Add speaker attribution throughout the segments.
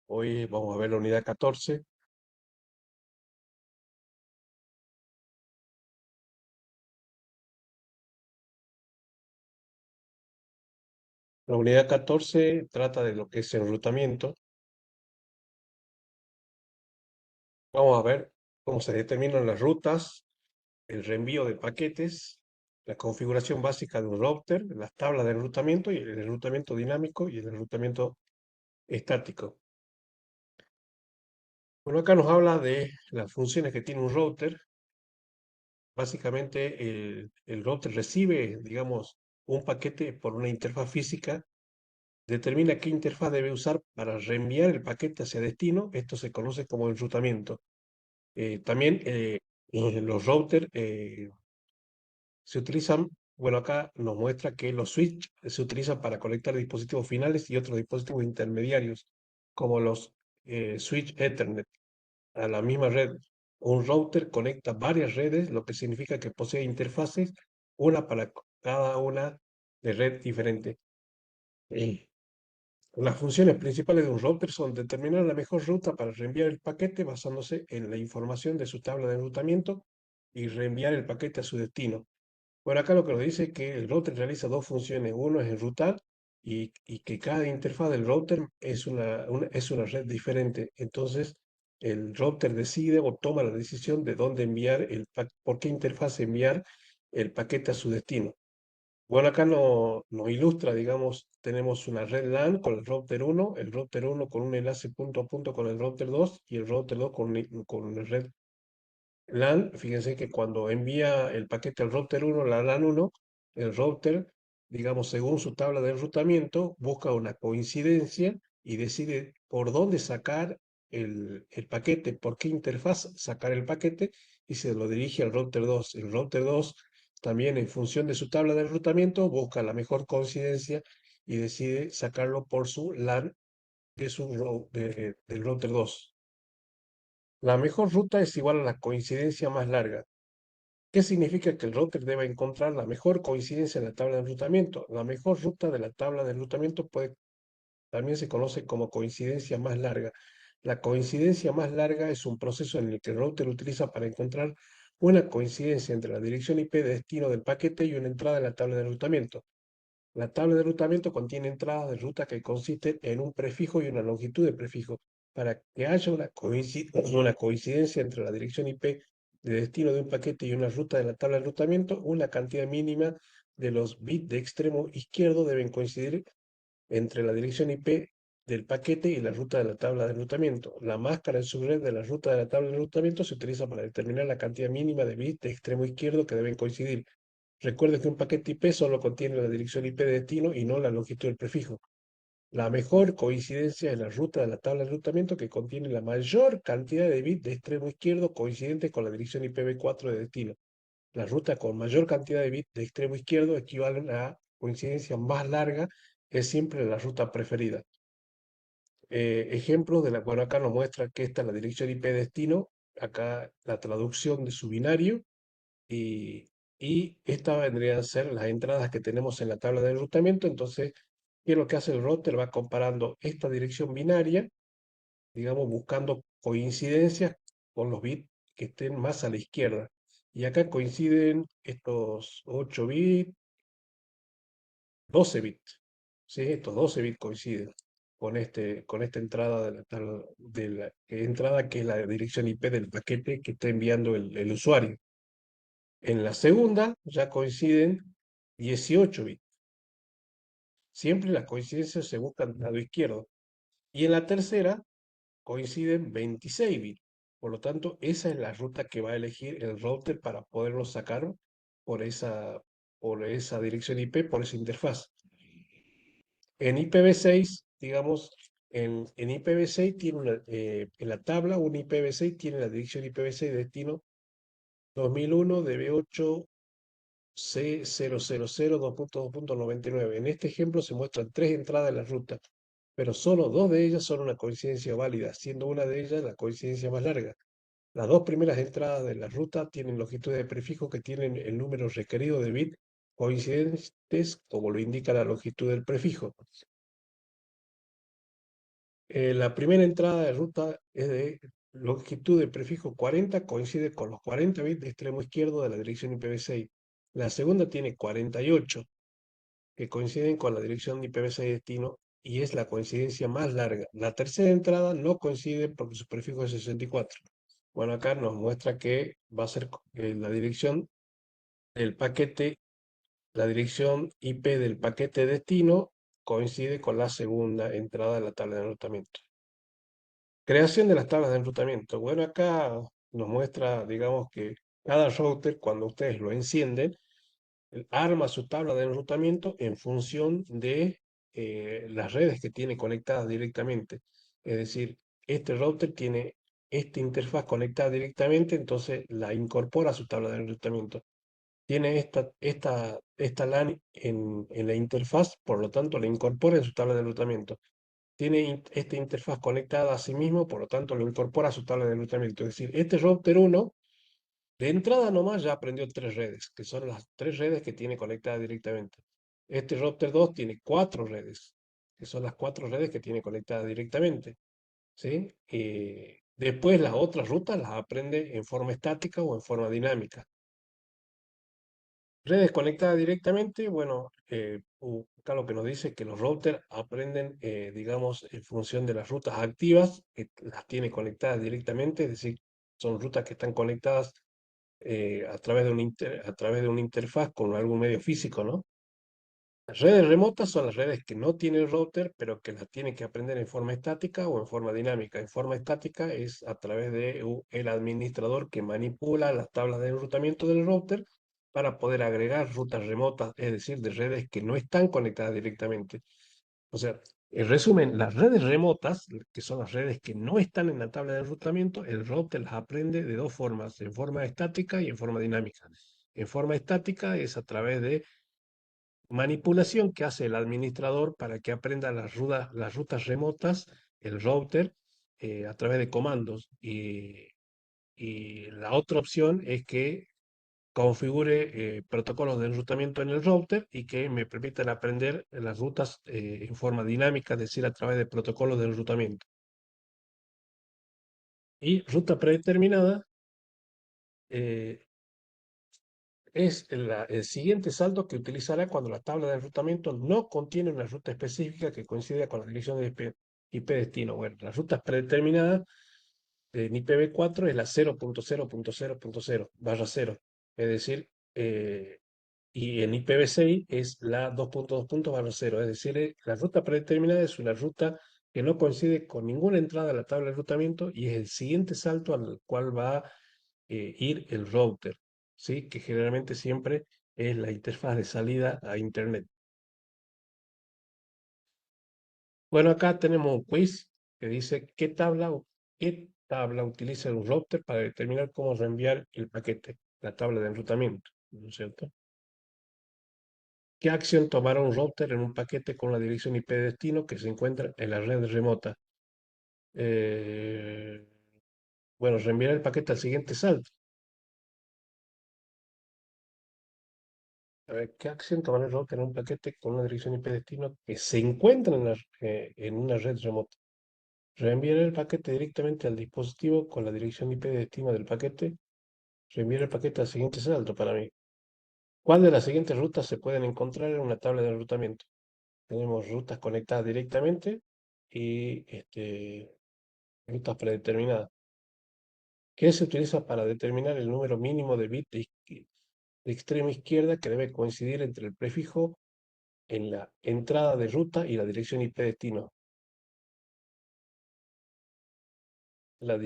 Speaker 1: Hoy vamos a ver la unidad 14. La unidad 14 trata de lo que es enrutamiento. Vamos a ver cómo se determinan las rutas, el reenvío de paquetes, la configuración básica de un router, las tablas de enrutamiento y el enrutamiento dinámico y el enrutamiento estático. Bueno, acá nos habla de las funciones que tiene un router. Básicamente, el router recibe, digamos, un paquete por una interfaz física. Determina qué interfaz debe usar para reenviar el paquete hacia destino. Esto se conoce como enrutamiento. También los routers se utilizan, bueno, acá nos muestra que los switch se utilizan para conectar dispositivos finales y otros dispositivos intermediarios, como los switch Ethernet a la misma red. Un router conecta varias redes, lo que significa que posee interfaces, una para cada una de red diferente. Eh, Las funciones principales de un router son determinar la mejor ruta para reenviar el paquete basándose en la información de su tabla de enrutamiento y reenviar el paquete a su destino. Bueno, acá lo que nos dice es que el router realiza dos funciones. Uno es enrutar y que cada interfaz del router es es una red diferente. Entonces, el router decide o toma la decisión de dónde enviar por qué interfaz enviar el paquete a su destino. Bueno, acá nos ilustra, digamos, tenemos una red LAN con el router uno con un enlace punto a punto con el router 2 y el router 2 con una red LAN. Fíjense que cuando envía el paquete al router uno, la LAN uno, el router, digamos, según su tabla de enrutamiento, busca una coincidencia y decide por dónde sacar el paquete, por qué interfaz sacar el paquete y se lo dirige al router 2. El router 2 también en función de su tabla de enrutamiento busca la mejor coincidencia y decide sacarlo por su LAN del router 2. La mejor ruta es igual a la coincidencia más larga. ¿Qué significa que el router debe encontrar la mejor coincidencia en la tabla de enrutamiento? La mejor ruta de la tabla de enrutamiento también se conoce como coincidencia más larga. La coincidencia más larga es un proceso en el que el router utiliza para encontrar una coincidencia entre la dirección IP de destino del paquete y una entrada en la tabla de enrutamiento. La tabla de enrutamiento contiene entradas de ruta que consisten en un prefijo y una longitud de prefijo. Para que haya una coincidencia entre la dirección IP de destino de un paquete y una ruta de la tabla de enrutamiento, una cantidad mínima de los bits de extremo izquierdo deben coincidir entre la dirección IP del paquete y la ruta de la tabla de enrutamiento. La máscara en subred de la ruta de la tabla de enrutamiento se utiliza para determinar la cantidad mínima de bits de extremo izquierdo que deben coincidir. Recuerde que un paquete IP solo contiene la dirección IP de destino y no la longitud del prefijo. La mejor coincidencia es la ruta de la tabla de enrutamiento que contiene la mayor cantidad de bits de extremo izquierdo coincidentes con la dirección IPv4 de destino. La ruta con mayor cantidad de bits de extremo izquierdo equivalen a coincidencia más larga, es siempre la ruta preferida. Ejemplo de la cual acá nos muestra que esta es la dirección IP de destino, acá la traducción de su binario y, y estas vendrían a ser las entradas que tenemos en la tabla de enrutamiento. Entonces, ¿qué es lo que hace el router? Va comparando esta dirección binaria, digamos, buscando coincidencias con los bits que estén más a la izquierda. Y acá coinciden estos 8 bits, 12 bits, ¿sí? Estos 12 bits coinciden con esta entrada entrada que es la dirección IP del paquete que está enviando el usuario. En la segunda ya coinciden 18 bits. Siempre las coincidencias se buscan del lado izquierdo. Y en la tercera coinciden 26 bits. Por lo tanto, esa es la ruta que va a elegir el router para poderlo sacar por por esa dirección IP, por esa interfaz. En IPv6, digamos, en IPv6 tiene en la tabla, un IPv6 tiene la dirección IPv6 de destino 2001 DB8 C000.2.2.99. En este ejemplo se muestran tres entradas en la ruta, pero solo dos de ellas son una coincidencia válida, siendo una de ellas la coincidencia más larga. Las dos primeras entradas de la ruta tienen longitudes de prefijo que tienen el número requerido de bits coincidentes, como lo indica la longitud del prefijo. La primera entrada de ruta es de longitud de prefijo 40, coincide con los 40 bits de extremo izquierdo de la dirección IPv6. La segunda tiene 48, que coinciden con la dirección de IPv6 destino y es la coincidencia más larga. La tercera entrada no coincide porque su prefijo es 64. Bueno, acá nos muestra que va a ser la dirección del paquete, la dirección IP del paquete destino coincide con la segunda entrada de la tabla de enrutamiento. Creación de las tablas de enrutamiento. Bueno, acá nos muestra, digamos que cada router, cuando ustedes lo encienden, arma su tabla de enrutamiento en función de las redes que tiene conectadas directamente. Es decir, este router tiene esta interfaz conectada directamente, entonces la incorpora a su tabla de enrutamiento. Tiene esta LAN en la interfaz, por lo tanto la incorpora en su tabla de enrutamiento. Tiene esta interfaz conectada a sí mismo, por lo tanto lo incorpora a su tabla de enrutamiento. Es decir, este router 1 de entrada nomás ya aprendió tres redes, que son las tres redes que tiene conectadas directamente. Este router 2 tiene cuatro redes, que son las cuatro redes que tiene conectadas directamente. ¿Sí? Después las otras rutas las aprende en forma estática o en forma dinámica. Redes conectadas directamente, bueno, acá lo que nos dice es que los routers aprenden, digamos, en función de las rutas activas, que las tiene conectadas directamente, es decir, son rutas que están conectadas a través de a través de una interfaz con algún medio físico, ¿no? Las redes remotas son las redes que no tiene el router, pero que las tiene que aprender en forma estática o en forma dinámica. En forma estática es a través de el administrador que manipula las tablas de enrutamiento del router para poder agregar rutas remotas, es decir, de redes que no están conectadas directamente. O sea, en resumen, las redes remotas, que son las redes que no están en la tabla de enrutamiento, el router las aprende de dos formas, en forma estática y en forma dinámica. En forma estática es a través de manipulación que hace el administrador para que aprenda las rutas remotas, el router, a través de comandos. Y la otra opción es que configure protocolos de enrutamiento en el router y que me permitan aprender las rutas en forma dinámica, es decir, a través de protocolos de enrutamiento. Y ruta predeterminada eh, es el siguiente saldo que utilizará cuando la tabla de enrutamiento no contiene una ruta específica que coincida con la dirección de IP destino. Bueno, las rutas predeterminadas en IPv4 es la 0.0.0.0 barra 0. Es decir, y en IPv6 es la 2.2 barra 0. Es decir, la ruta predeterminada es una ruta que no coincide con ninguna entrada a la tabla de enrutamiento y es el siguiente salto al cual va a ir el router, ¿sí? Que generalmente siempre es la interfaz de salida a Internet. Bueno, acá tenemos un quiz que dice qué tabla utiliza un router para determinar cómo reenviar el paquete, la tabla de enrutamiento, ¿no es cierto? ¿Qué acción tomará un router en un paquete con la dirección IP de destino que se encuentra en la red remota? Eh, bueno, reenviar el paquete al siguiente salto. A ver, ¿qué acción tomará el router en un paquete con una dirección IP de destino que se encuentra en una red remota? Reenviar el paquete directamente al dispositivo con la dirección IP de destino del paquete. Reenviar el paquete al siguiente salto para mí. ¿Cuál de las siguientes rutas se pueden encontrar en una tabla de enrutamiento? Tenemos rutas conectadas directamente y rutas predeterminadas. ¿Qué se utiliza para determinar el número mínimo de bits de extrema izquierda que debe coincidir entre el prefijo en la entrada de ruta y la dirección IP destino? La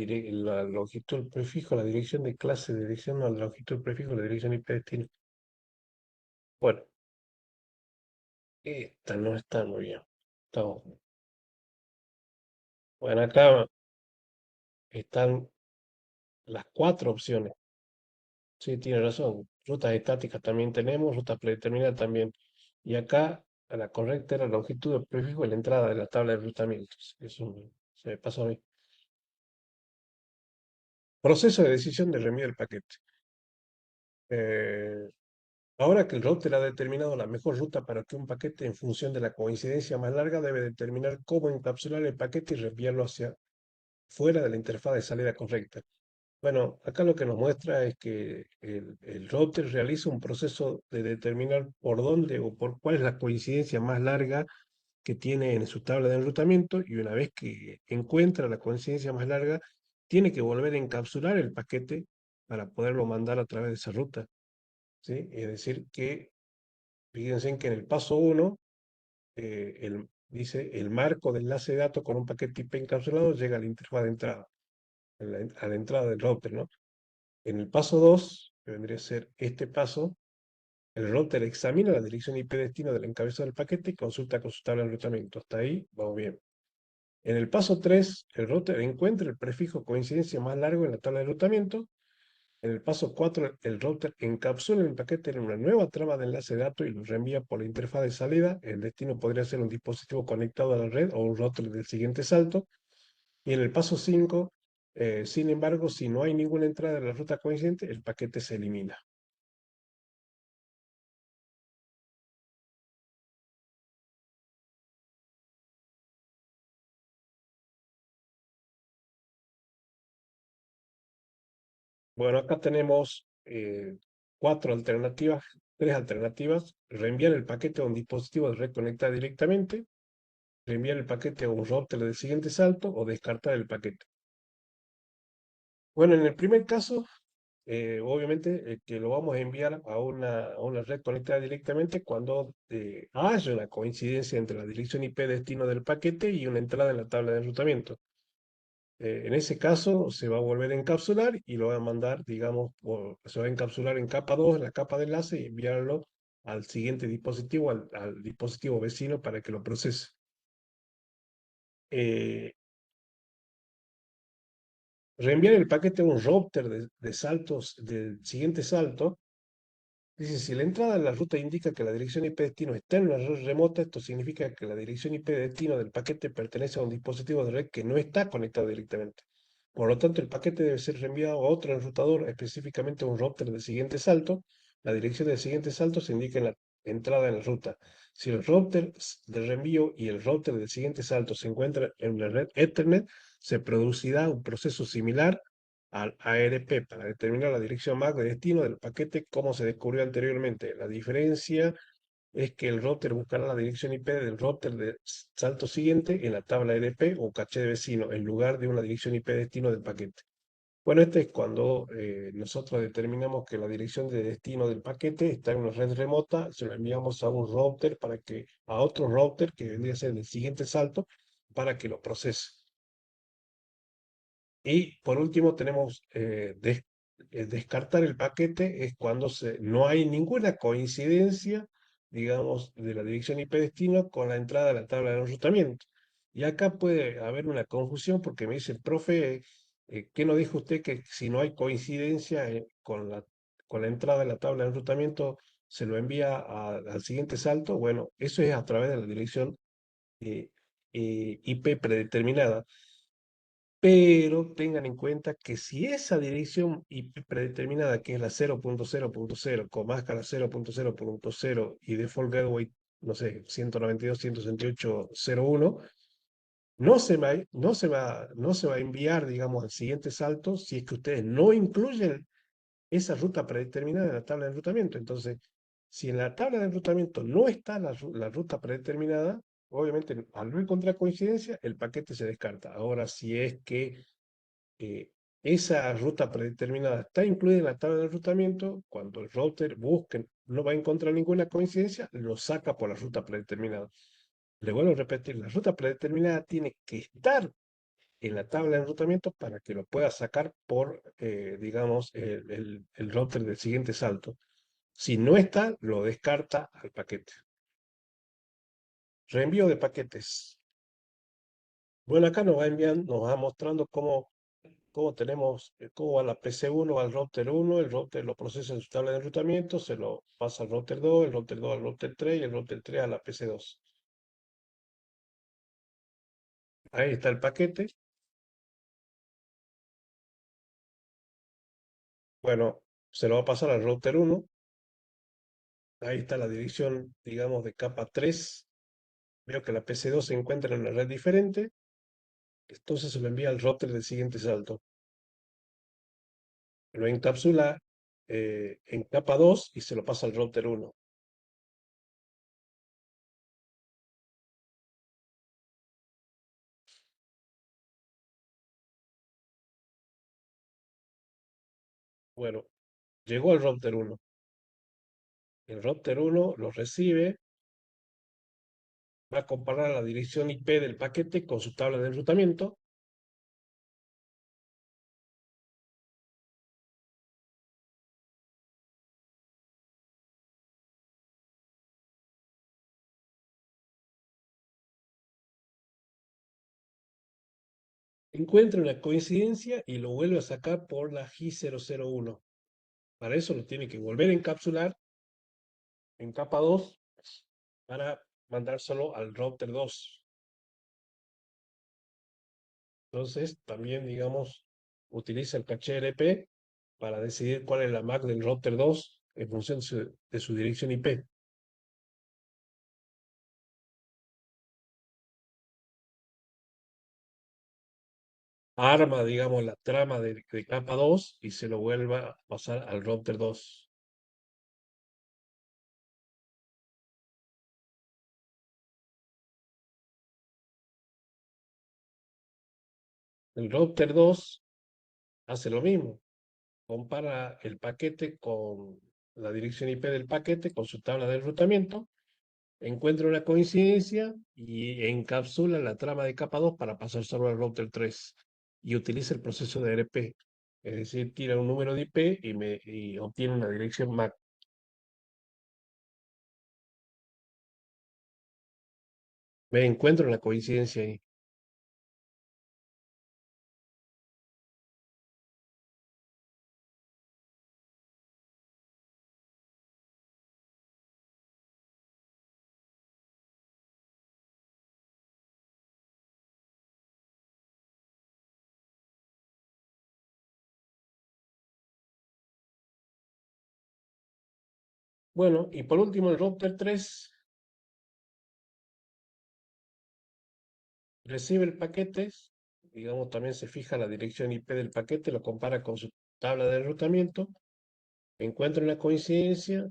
Speaker 1: longitud del prefijo, la dirección de clase de dirección, no, la longitud del prefijo, la dirección IP destino. Bueno, esta no está muy bien. Estamos- Bueno, acá están las cuatro opciones. Sí, tiene razón. Rutas estáticas también tenemos, rutas predeterminadas también. Y acá la correcta era la longitud del prefijo y la entrada de la tabla de enrutamientos. Eso se me pasó a mí. Proceso de decisión de reenvío del paquete. Eh, Ahora que el router ha determinado la mejor ruta para que un paquete en función de la coincidencia más larga debe determinar cómo encapsular el paquete y reenviarlo hacia fuera de la interfaz de salida correcta. Bueno, acá lo que nos muestra es que el router realiza un proceso de determinar por dónde o por cuál es la coincidencia más larga que tiene en su tabla de enrutamiento y una vez que encuentra la coincidencia más larga, tiene que volver a encapsular el paquete para poderlo mandar a través de esa ruta, ¿sí? Es decir, que fíjense en que en el paso uno dice el marco de enlace de datos con un paquete IP encapsulado llega a la interfaz de entrada, a la entrada del router, ¿no? En el paso 2, que vendría a ser este paso, el router examina la dirección IP destino del encabezado del paquete y consulta con su tabla de enrutamiento. Hasta ahí vamos bien. En el paso 3, el router encuentra el prefijo coincidencia más largo en la tabla de enrutamiento. En el paso 4, el router encapsula el paquete en una nueva trama de enlace de datos y lo reenvía por la interfaz de salida. El destino podría ser un dispositivo conectado a la red o un router del siguiente salto. Y en el paso 5, sin embargo, si no hay ninguna entrada de la ruta coincidente, el paquete se elimina. Bueno, acá tenemos cuatro alternativas, tres alternativas. Reenviar el paquete a un dispositivo de red conectada directamente, reenviar el paquete a un router del siguiente salto o descartar el paquete. Bueno, en el primer caso, obviamente que lo vamos a enviar a una red conectada directamente cuando haya una coincidencia entre la dirección IP destino del paquete y una entrada en la tabla de enrutamiento. En ese caso se va a volver a encapsular y lo va a mandar, digamos, se va a encapsular en capa 2, en la capa de enlace y enviarlo al siguiente dispositivo, al dispositivo vecino para que lo procese. Eh, Reenviar el paquete a un router de saltos del siguiente salto. Dice, si la entrada de la ruta indica que la dirección IP destino está en una red remota, esto significa que la dirección IP destino del paquete pertenece a un dispositivo de red que no está conectado directamente. Por lo tanto, el paquete debe ser reenviado a otro enrutador, específicamente a un router del siguiente salto. La dirección del siguiente salto se indica en la entrada en la ruta. Si el router de reenvío y el router del siguiente salto se encuentran en la red Ethernet, se producirá un proceso similar al ARP para determinar la dirección MAC de destino del paquete como se descubrió anteriormente. La diferencia es que el router buscará la dirección IP del router de salto siguiente en la tabla EDP o caché de vecino en lugar de una dirección IP destino del paquete. Bueno, este es cuando nosotros determinamos que la dirección de destino del paquete está en una red remota, se lo enviamos a un router a otro router que vendría a ser el siguiente salto para que lo procese. Y por último tenemos descartar el paquete, es cuando no hay ninguna coincidencia, digamos, de la dirección IP destino con la entrada a la tabla de enrutamiento. Y acá puede haber una confusión porque me dice, profe, ¿qué nos dijo usted que si no hay coincidencia con la entrada a la tabla de enrutamiento se lo envía al siguiente salto? Bueno, eso es a través de la dirección eh, IP predeterminada, pero tengan en cuenta que si esa dirección IP predeterminada, que es la 0.0.0 con máscara 0.0.0 y default gateway, no sé, 192.168.0.1, no se va a enviar, digamos, al siguiente salto si es que ustedes no incluyen esa ruta predeterminada en la tabla de enrutamiento. Entonces, si en la tabla de enrutamiento no está la ruta predeterminada, obviamente al no encontrar coincidencia, el paquete se descarta. Ahora, si es que eh, esa ruta predeterminada está incluida en la tabla de enrutamiento, cuando el router busque, no va a encontrar ninguna coincidencia, lo saca por la ruta predeterminada. Le vuelvo a repetir, la ruta predeterminada tiene que estar en la tabla de enrutamiento para que lo pueda sacar por, digamos, el router del siguiente salto. Si no está, lo descarta al paquete. Reenvío de paquetes. Bueno, acá nos va enviando, nos va mostrando cómo tenemos, cómo va la PC1 al router 1, el router lo procesa en su tabla de enrutamiento, se lo pasa al router 2, el router 2 al router 3 y el router 3 a la PC2. Ahí está el paquete. Bueno, se lo va a pasar al router 1. Ahí está la dirección, digamos, de capa 3. Veo que la PC2 se encuentra en una red diferente, entonces se lo envía al router del siguiente salto. Lo encapsula en capa 2 y se lo pasa al router 1. Bueno, llegó al router 1. El router 1 lo recibe, va a comparar la dirección IP del paquete con su tabla de enrutamiento. Encuentra una coincidencia y lo vuelve a sacar por la J001. Para eso lo tiene que volver a encapsular en capa 2 para mandárselo al router 2. Entonces, también, digamos, utiliza el caché RP para decidir cuál es la MAC del router 2 en función de su dirección IP. Arma, digamos, la trama de capa 2 y se lo vuelva a pasar al router 2. El router 2 hace lo mismo, compara el paquete con la dirección IP del paquete con su tabla de enrutamiento, encuentra una coincidencia y encapsula la trama de capa 2 para pasárselo al router 3 y utiliza el proceso de RP. Es decir, tira un número de IP y obtiene una dirección MAC. Me encuentro la coincidencia ahí. Bueno, y por último el router 3 recibe el paquete, digamos, también se fija la dirección IP del paquete, lo compara con su tabla de enrutamiento, encuentra una coincidencia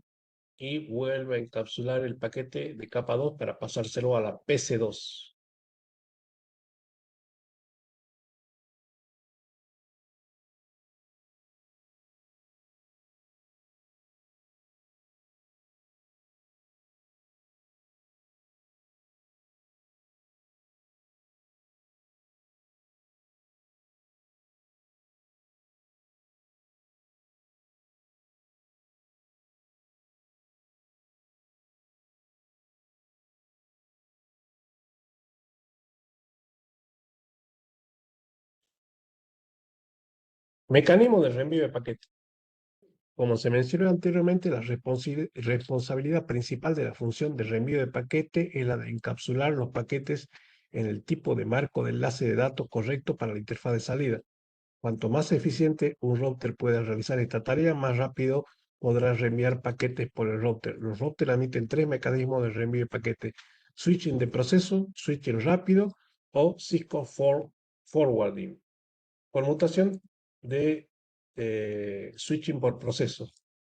Speaker 1: y vuelve a encapsular el paquete de capa 2 para pasárselo a la PC2. Mecanismo de reenvío de paquete. Como se mencionó anteriormente, la responsabilidad principal de la función de reenvío de paquete es la de encapsular los paquetes en el tipo de marco de enlace de datos correcto para la interfaz de salida. Cuanto más eficiente un router pueda realizar esta tarea, más rápido podrá reenviar paquetes por el router. Los routers admiten tres mecanismos de reenvío de paquete: switching de proceso, switching rápido o Cisco forwarding. Conmutación de switching por proceso.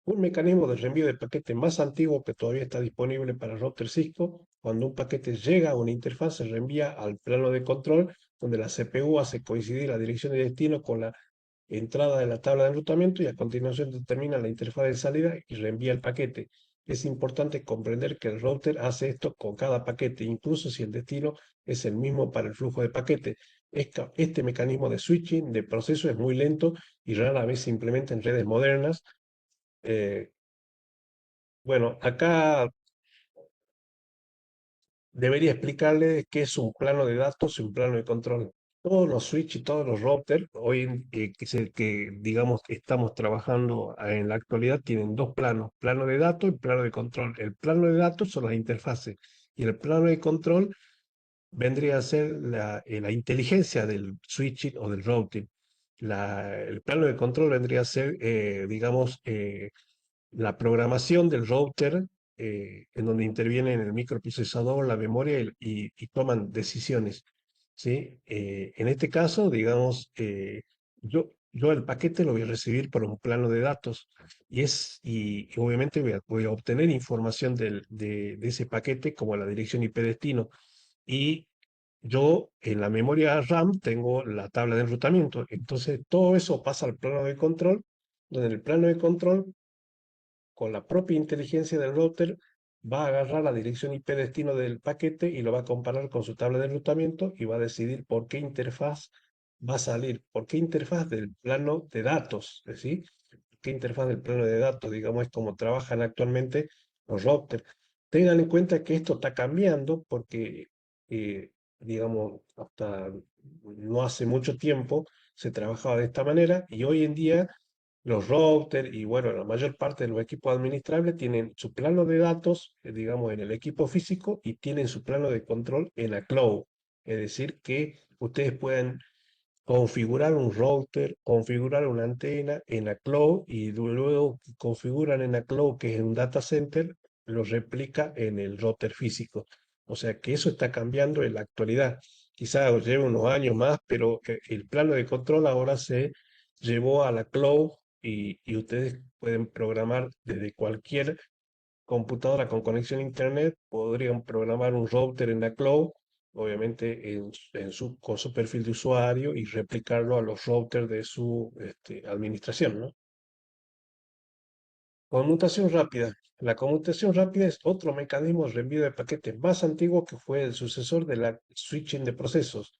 Speaker 1: Un mecanismo de reenvío de paquete más antiguo que todavía está disponible para router Cisco. Cuando un paquete llega a una interfaz, se reenvía al plano de control, donde la CPU hace coincidir la dirección de destino con la entrada de la tabla de enrutamiento y a continuación determina la interfaz de salida y reenvía el paquete. Es importante comprender que el router hace esto con cada paquete, incluso si el destino es el mismo para el flujo de paquete. Este mecanismo de switching de proceso es muy lento y rara vez se implementa en redes modernas. Eh, bueno, acá debería explicarle qué es un plano de datos y un plano de control. Todos los switch y todos los routers, hoy que digamos que estamos trabajando en la actualidad, tienen dos planos: plano de datos y plano de control. El plano de datos son las interfaces y el plano de control vendría a ser la inteligencia del switching o del routing. El plano de control vendría a ser, digamos, la programación del router en donde intervienen el microprocesador, la memoria y toman decisiones, ¿sí? En este caso, digamos, yo el paquete lo voy a recibir por un plano de datos y obviamente voy a obtener información de ese paquete como la dirección IP destino. Y yo en la memoria RAM tengo la tabla de enrutamiento. Entonces todo eso pasa al plano de control, donde en el plano de control, con la propia inteligencia del router, va a agarrar la dirección IP destino del paquete y lo va a comparar con su tabla de enrutamiento y va a decidir por qué interfaz va a salir, por qué interfaz del plano de datos, ¿es decir? ¿Qué interfaz del plano de datos, digamos, es como trabajan actualmente los routers? Tengan en cuenta que esto está cambiando porque, eh, digamos, hasta no hace mucho tiempo se trabajaba de esta manera y hoy en día los routers y bueno, la mayor parte de los equipos administrables tienen su plano de datos, digamos, en el equipo físico y tienen su plano de control en la cloud. Es decir, que ustedes pueden configurar un router, configurar una antena en la cloud y luego configuran en la cloud, que es un data center, lo replica en el router físico. O sea que eso está cambiando en la actualidad. Quizás lleve unos años más, pero el plano de control ahora se llevó a la cloud y ustedes pueden programar desde cualquier computadora con conexión a internet, podrían programar un router en la cloud, obviamente con su perfil de usuario y replicarlo a los routers de su administración, ¿no? Conmutación rápida. La conmutación rápida es otro mecanismo de reenvío de paquetes más antiguo que fue el sucesor de la switching de procesos.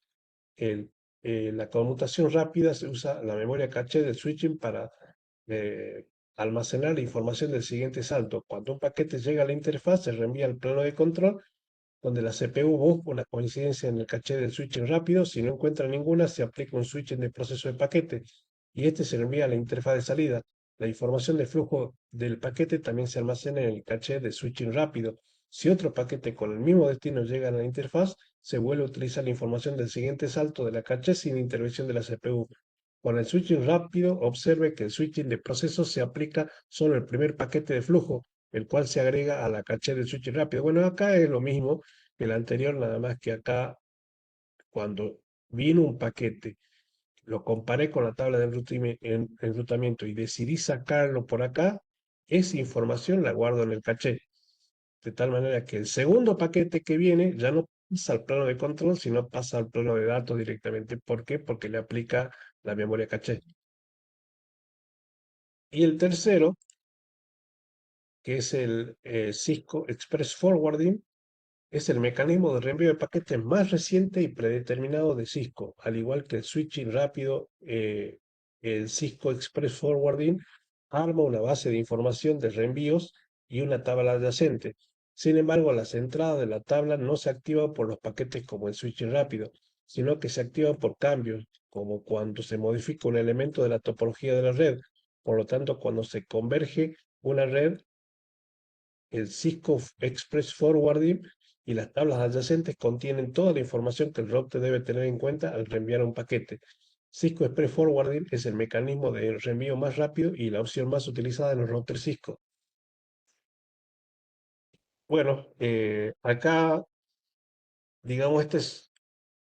Speaker 1: El, la conmutación rápida se usa la memoria caché del switching para eh, almacenar la información del siguiente salto. Cuando un paquete llega a la interfaz, se reenvía al plano de control, donde la CPU busca una coincidencia en el caché del switching rápido. Si no encuentra ninguna, se aplica un switching de proceso de paquete y este se envía a la interfaz de salida. La información de flujo del paquete también se almacena en el caché de switching rápido. Si otro paquete con el mismo destino llega a la interfaz, se vuelve a utilizar la información del siguiente salto de la caché sin intervención de la CPU. Con el switching rápido, observe que el switching de procesos se aplica solo el primer paquete de flujo, el cual se agrega a la caché del switching rápido. Bueno, acá es lo mismo que el anterior, nada más que acá, cuando vino un paquete, lo comparé con la tabla de enrutamiento y decidí sacarlo por acá, esa información la guardo en el caché. De tal manera que el segundo paquete que viene ya no pasa al plano de control, sino pasa al plano de datos directamente. ¿Por qué? Porque le aplica la memoria caché. Y el tercero, que es el Cisco Express Forwarding, es el mecanismo de reenvío de paquetes más reciente y predeterminado de Cisco. Al igual que el switching rápido, el Cisco Express Forwarding arma una base de información de reenvíos y una tabla adyacente. Sin embargo, las entradas de la tabla no se activan por los paquetes como el switching rápido, sino que se activan por cambios, como cuando se modifica un elemento de la topología de la red. Por lo tanto, cuando se converge una red, el Cisco Express Forwarding y las tablas adyacentes contienen toda la información que el router debe tener en cuenta al reenviar un paquete. Cisco Express Forwarding es el mecanismo de reenvío más rápido y la opción más utilizada en los routers Cisco. Bueno, acá, digamos, este es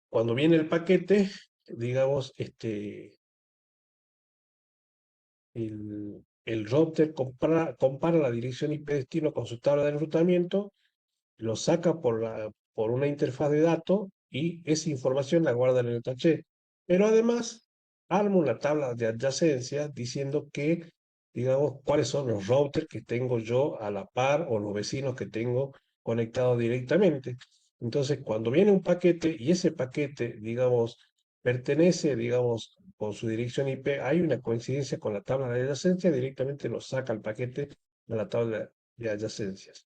Speaker 1: cuando viene el paquete, digamos, el router compara la dirección IP destino con su tabla de enrutamiento, lo saca por una interfaz de datos y esa información la guarda en el caché. Pero además arma una tabla de adyacencia diciendo que, digamos, cuáles son los routers que tengo yo a la par o los vecinos que tengo conectados directamente. Entonces, cuando viene un paquete y ese paquete, digamos, pertenece, digamos, con su dirección IP, hay una coincidencia con la tabla de adyacencia, directamente lo saca el paquete de la tabla de adyacencias.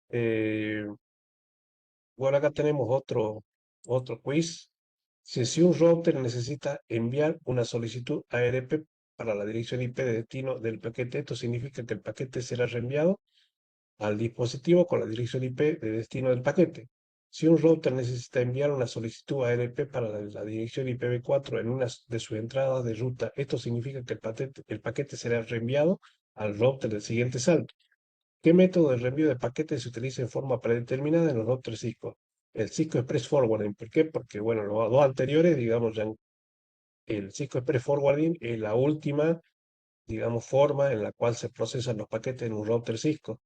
Speaker 1: Eh, bueno, acá tenemos otro quiz. Si un router necesita enviar una solicitud ARP para la dirección IP de destino del paquete, esto significa que el paquete será reenviado al dispositivo con la dirección IP de destino del paquete. Si un router necesita enviar una solicitud ARP para la dirección IPv4 en una de sus entradas de ruta, esto significa que el paquete será reenviado al router del siguiente salto. ¿Qué método de reenvío de paquetes se utiliza en forma predeterminada en los routers Cisco? El Cisco Express Forwarding. ¿Por qué? Porque, bueno, los dos anteriores, digamos, ya el Cisco Express Forwarding es la última, digamos, forma en la cual se procesan los paquetes en un router Cisco.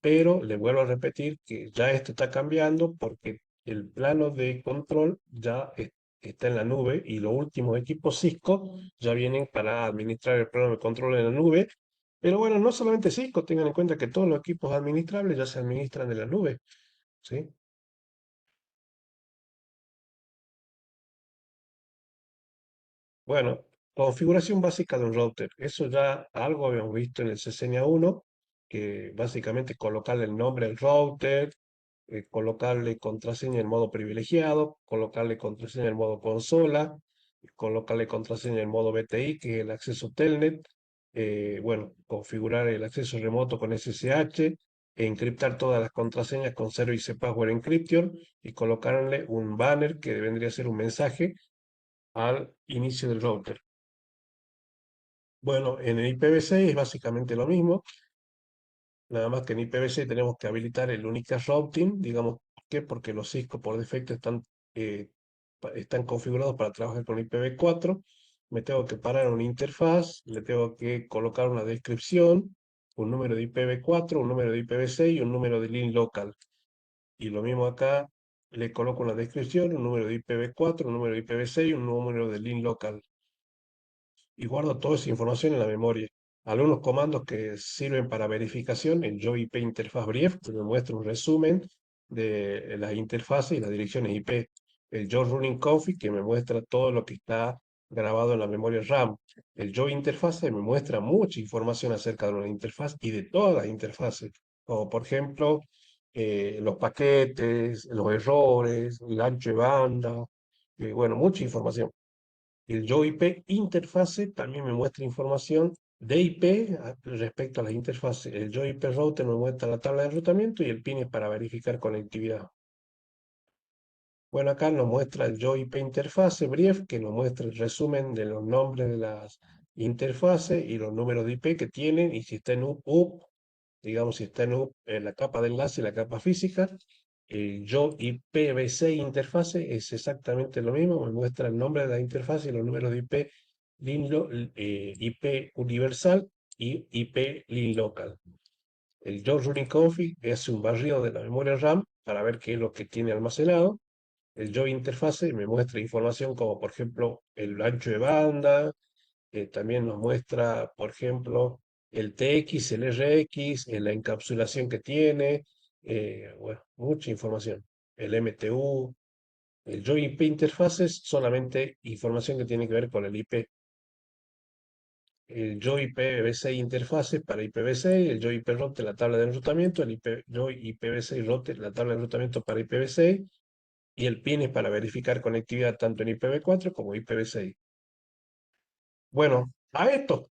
Speaker 1: Pero le vuelvo a repetir que ya esto está cambiando porque el plano de control ya está en la nube y los últimos equipos Cisco ya vienen para administrar el plano de control en la nube. Pero bueno, no solamente Cisco, tengan en cuenta que todos los equipos administrables ya se administran en la nube, ¿sí? Bueno, configuración básica de un router. Eso ya algo habíamos visto en el CCNA 1, que básicamente colocarle el nombre del router, colocarle contraseña en modo privilegiado, colocarle contraseña en modo consola, colocarle contraseña en modo BTI, que es el acceso Telnet, bueno, configurar el acceso remoto con SSH, e encriptar todas las contraseñas con Service Password Encryption y colocarle un banner que vendría a ser un mensaje al inicio del router. Bueno, en el IPv6 es básicamente lo mismo, nada más que en IPv6 tenemos que habilitar el Unicast Routing, digamos, ¿por qué? Porque los Cisco por defecto están configurados para trabajar con IPv4. Me tengo que parar una interfaz, le tengo que colocar una descripción, un número de IPv4, un número de IPv6 y un número de link local. Y lo mismo acá, le coloco una descripción, un número de IPv4, un número de IPv6 y un número de link local y guardo toda esa información en la memoria. Algunos comandos que sirven para verificación, el JoIP Interface Brief, que me muestra un resumen de las interfaces y las direcciones IP. El JRunning Config, que me muestra todo lo que está grabado en la memoria RAM. El Joe Interface me muestra mucha información acerca de una interfaz y de todas las interfaces, como por ejemplo los paquetes, los errores, el ancho de banda, bueno, mucha información. El YoIP interface también me muestra información de IP respecto a las interfaces. El YoIP router me muestra la tabla de enrutamiento y el PIN es para verificar conectividad. Bueno, acá nos muestra el YoIP interface brief, que nos muestra el resumen de los nombres de las interfaces y los números de IP que tienen y si está en up, digamos si está en la capa de enlace y la capa física. Yo IPv6 interfase es exactamente lo mismo, me muestra el nombre de la interfaz y los números de IP, IP universal y IP link local. El Joe Running Config es un barrido de la memoria RAM para ver qué es lo que tiene almacenado. El Joe Interface me muestra información como por ejemplo el ancho de banda, también nos muestra, por ejemplo, el TX, el RX, la encapsulación que tiene, bueno, mucha información. El MTU, el JoIP interfaces, solamente información que tiene que ver con el IP. El JoIPv6 interfaces para IPv6, el JoIP router, la tabla de enrutamiento, el JoIPv6 router, la tabla de enrutamiento para IPv6, y el PIN es para verificar conectividad tanto en IPv4 como IPv6. Bueno, a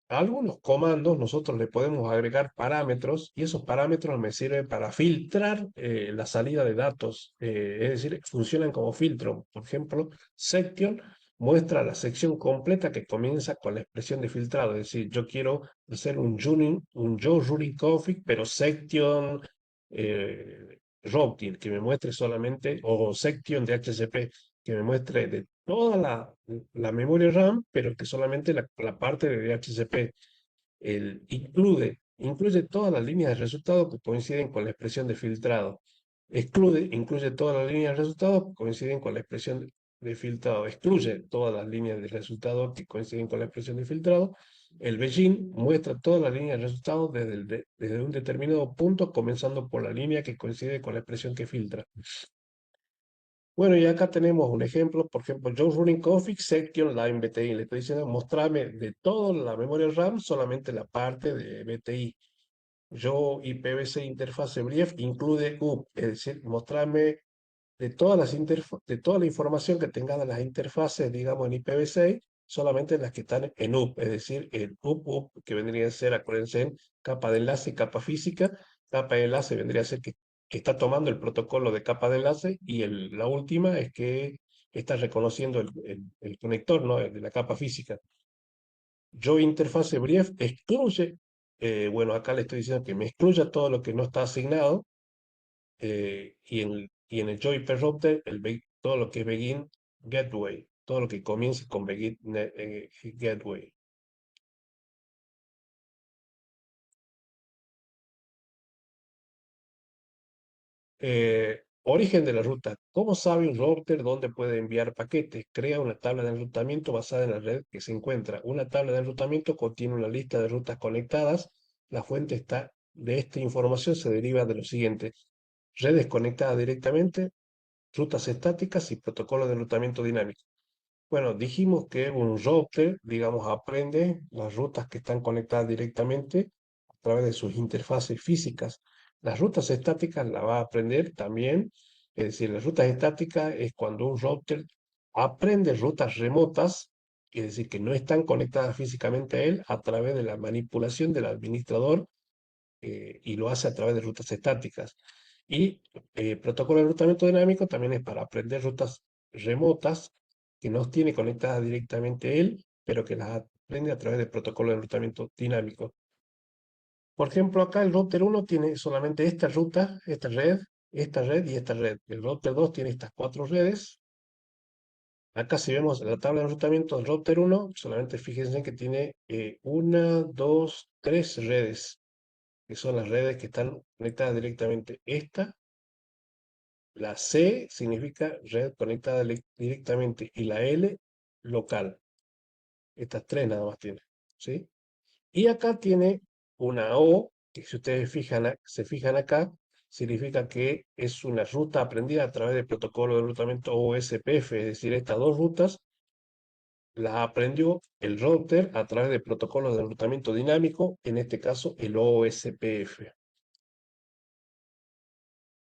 Speaker 1: algunos comandos nosotros le podemos agregar parámetros y esos parámetros me sirven para filtrar la salida de datos, es decir, funcionan como filtro. Por ejemplo, section muestra la sección completa que comienza con la expresión de filtrado, es decir, yo quiero hacer un Joe Running config, pero section routing, que me muestre solamente, o section de HCP, que me muestre de toda la memoria RAM, pero que solamente la parte de DHCP. Incluye todas las líneas de resultado que coinciden con la expresión de filtrado. Incluye todas las líneas de resultado que coinciden con la expresión de filtrado. Excluye todas las líneas de resultado que coinciden con la expresión de filtrado. El Beijing muestra todas las líneas de resultado desde un determinado punto, comenzando por la línea que coincide con la expresión que filtra. Bueno, y acá tenemos un ejemplo, por ejemplo, Joe Running Config Section Line BTI. Le estoy diciendo, mostrarme de toda la memoria RAM solamente la parte de BTI. Yo IPv6 interfase brief incluye UP, es decir, mostrarme de toda la información que tenga de las interfaces, digamos, en IPv6, solamente las que están en UP, es decir, el UP, que vendría a ser, acuérdense, en capa de enlace y capa física. Capa de enlace vendría a ser que está tomando el protocolo de capa de enlace y la última es que está reconociendo el conector, ¿no? De la capa física. Yo interfase brief excluye Bueno, acá le estoy diciendo que me excluya todo lo que no está asignado y en el Joy Per Router todo lo que es Begin Gateway, todo lo que comience con Begin Gateway. Origen de la ruta. ¿Cómo sabe un router dónde puede enviar paquetes? Crea una tabla de enrutamiento basada en la red que se encuentra. Una tabla de enrutamiento contiene una lista de rutas conectadas. La fuente de esta información se deriva de lo siguiente: redes conectadas directamente, rutas estáticas y protocolos de enrutamiento dinámico. Bueno, dijimos que un router, digamos, aprende las rutas que están conectadas directamente a través de sus interfaces físicas. Las rutas estáticas las va a aprender también. Es decir, las rutas estáticas es cuando un router aprende rutas remotas, es decir, que no están conectadas físicamente a él, a través de la manipulación del administrador, y lo hace a través de rutas estáticas. Y protocolo de enrutamiento dinámico también es para aprender rutas remotas que no tiene conectadas directamente él, pero que las aprende a través del protocolo de enrutamiento dinámico. Por ejemplo, acá el router 1 tiene solamente esta ruta, esta red y esta red. El router 2 tiene estas cuatro redes. Acá si vemos la tabla de enrutamiento del router 1, solamente fíjense que tiene una, dos, tres redes, que son las redes que están conectadas directamente. La C significa red conectada directamente y la L local. Estas tres nada más tiene, ¿sí? Y acá tiene una O, que si ustedes se fijan acá, significa que es una ruta aprendida a través del protocolo de enrutamiento OSPF, es decir, estas dos rutas las aprendió el router a través del protocolo de enrutamiento dinámico, en este caso el OSPF.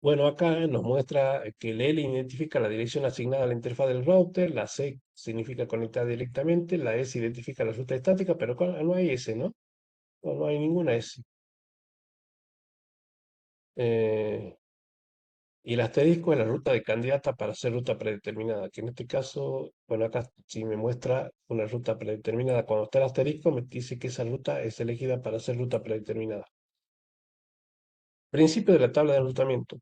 Speaker 1: Bueno, acá nos muestra que el L identifica la dirección asignada a la interfaz del router, la C significa conectar directamente, la S identifica la ruta estática, pero no hay S, ¿no? No hay ninguna S. Eh, y el asterisco es la ruta de candidata para hacer ruta predeterminada, que en este caso, bueno, acá si me muestra una ruta predeterminada, cuando está el asterisco me dice que esa ruta es elegida para hacer ruta predeterminada. Principio de la tabla de enrutamiento.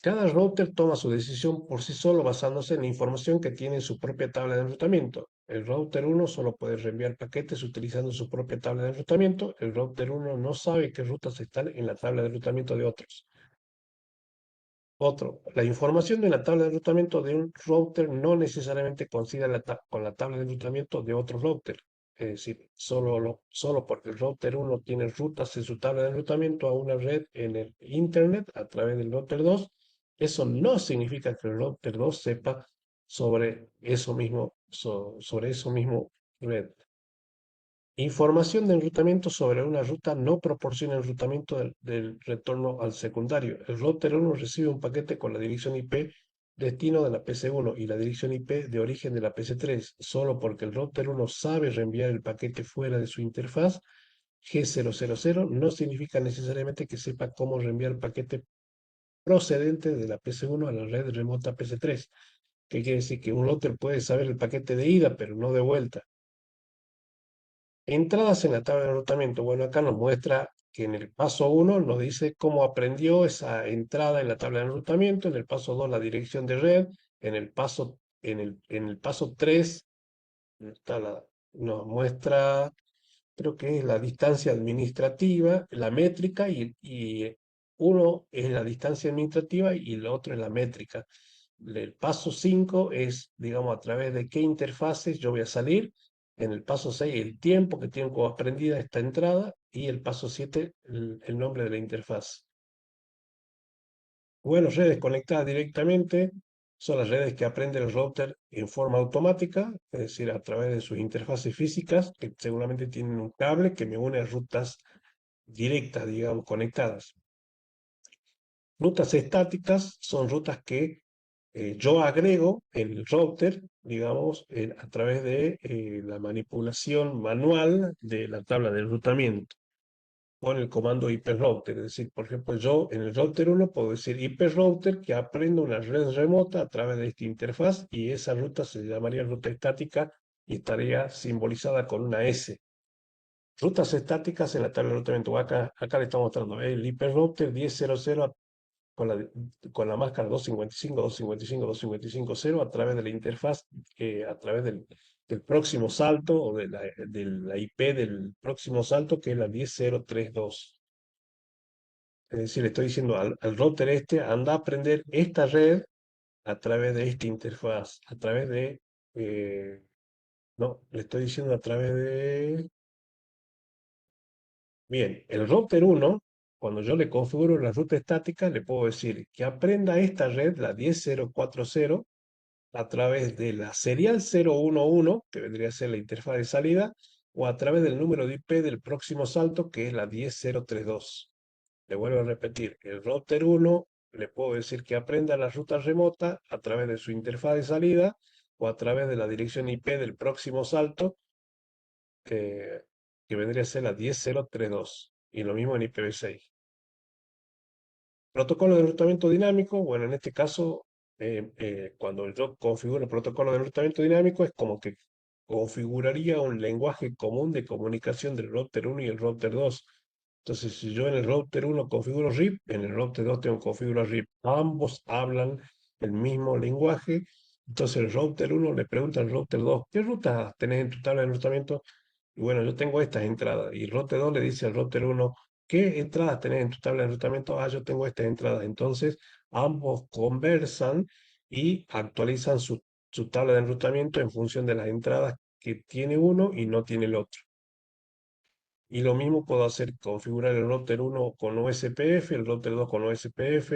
Speaker 1: Cada router toma su decisión por sí solo basándose en la información que tiene en su propia tabla de enrutamiento. El router 1 solo puede reenviar paquetes utilizando su propia tabla de enrutamiento. El router 1 no sabe qué rutas están en la tabla de enrutamiento de otros. Otro, la información de la tabla de enrutamiento de un router no necesariamente coincide con la tabla de enrutamiento de otro router. Es decir, solo porque el router 1 tiene rutas en su tabla de enrutamiento a una red en el Internet a través del router 2, eso no significa que el router 2 sepa sobre eso mismo red. Información de enrutamiento sobre una ruta no proporciona enrutamiento del retorno al secundario. El router 1 recibe un paquete con la dirección IP destino de la PC1 y la dirección IP de origen de la PC3. Solo porque el router 1 sabe reenviar el paquete fuera de su interfaz G000 no significa necesariamente que sepa cómo reenviar el paquete procedente de la PC1 a la red remota PC3. ¿Qué quiere decir? Que un router puede saber el paquete de ida, pero no de vuelta. Entradas en la tabla de enrutamiento. Bueno, acá nos muestra que en el paso 1 nos dice cómo aprendió esa entrada en la tabla de enrutamiento, en el paso 2 la dirección de red, en el paso 3 nos muestra, creo que es la distancia administrativa, la métrica, y uno es la distancia administrativa y el otro es la métrica. El paso 5 es, digamos, a través de qué interfaces yo voy a salir. En el paso 6 el tiempo que tengo como aprendida esta entrada. Y el paso 7 el nombre de la interfaz. Bueno, redes conectadas directamente son las redes que aprende el router en forma automática, es decir, a través de sus interfaces físicas, que seguramente tienen un cable que me une a rutas directas, digamos, conectadas. Rutas estáticas son rutas que yo agrego en el router, digamos, a través de la manipulación manual de la tabla de enrutamiento con el comando router. Es decir, por ejemplo, yo en el router 1 puedo decir router que aprenda una red remota a través de esta interfaz, y esa ruta se llamaría ruta estática y estaría simbolizada con una S. Rutas estáticas en la tabla de enrutamiento. Acá le estamos mostrando el hiperrouter 10.0.0 con la máscara 255.255.255.0 a través de la interfaz, a través del próximo salto o de la IP del próximo salto, que es la 10.032. Es decir, le estoy diciendo al router anda a aprender esta red a través de esta interfaz, a través de, no, le estoy diciendo a través de, bien, el router 1, cuando yo le configuro la ruta estática, le puedo decir que aprenda esta red, la 10.040, a través de la serial 011, que vendría a ser la interfaz de salida, o a través del número de IP del próximo salto, que es la 10.032. Le vuelvo a repetir, el router 1 le puedo decir que aprenda la ruta remota a través de su interfaz de salida o a través de la dirección IP del próximo salto, que, que vendría a ser la 10.032. Y lo mismo en IPv6. Protocolo de enrutamiento dinámico, bueno, en este caso, cuando yo configuro el protocolo de enrutamiento dinámico, es como que configuraría un lenguaje común de comunicación del router 1 y el router 2. Entonces, si yo en el router 1 configuro RIP, en el router 2 tengo que configurar RIP. Ambos hablan el mismo lenguaje. Entonces, el router 1 le pregunta al router 2, ¿qué ruta tenés en tu tabla de enrutamiento? Y bueno, yo tengo estas entradas. Y el router 2 le dice al router 1, ¿qué entradas tenés en tu tabla de enrutamiento? Ah, yo tengo estas entradas. Entonces, ambos conversan y actualizan su tabla de enrutamiento en función de las entradas que tiene uno y no tiene el otro. Y lo mismo puedo hacer, configurar el router 1 con OSPF, el router 2 con OSPF,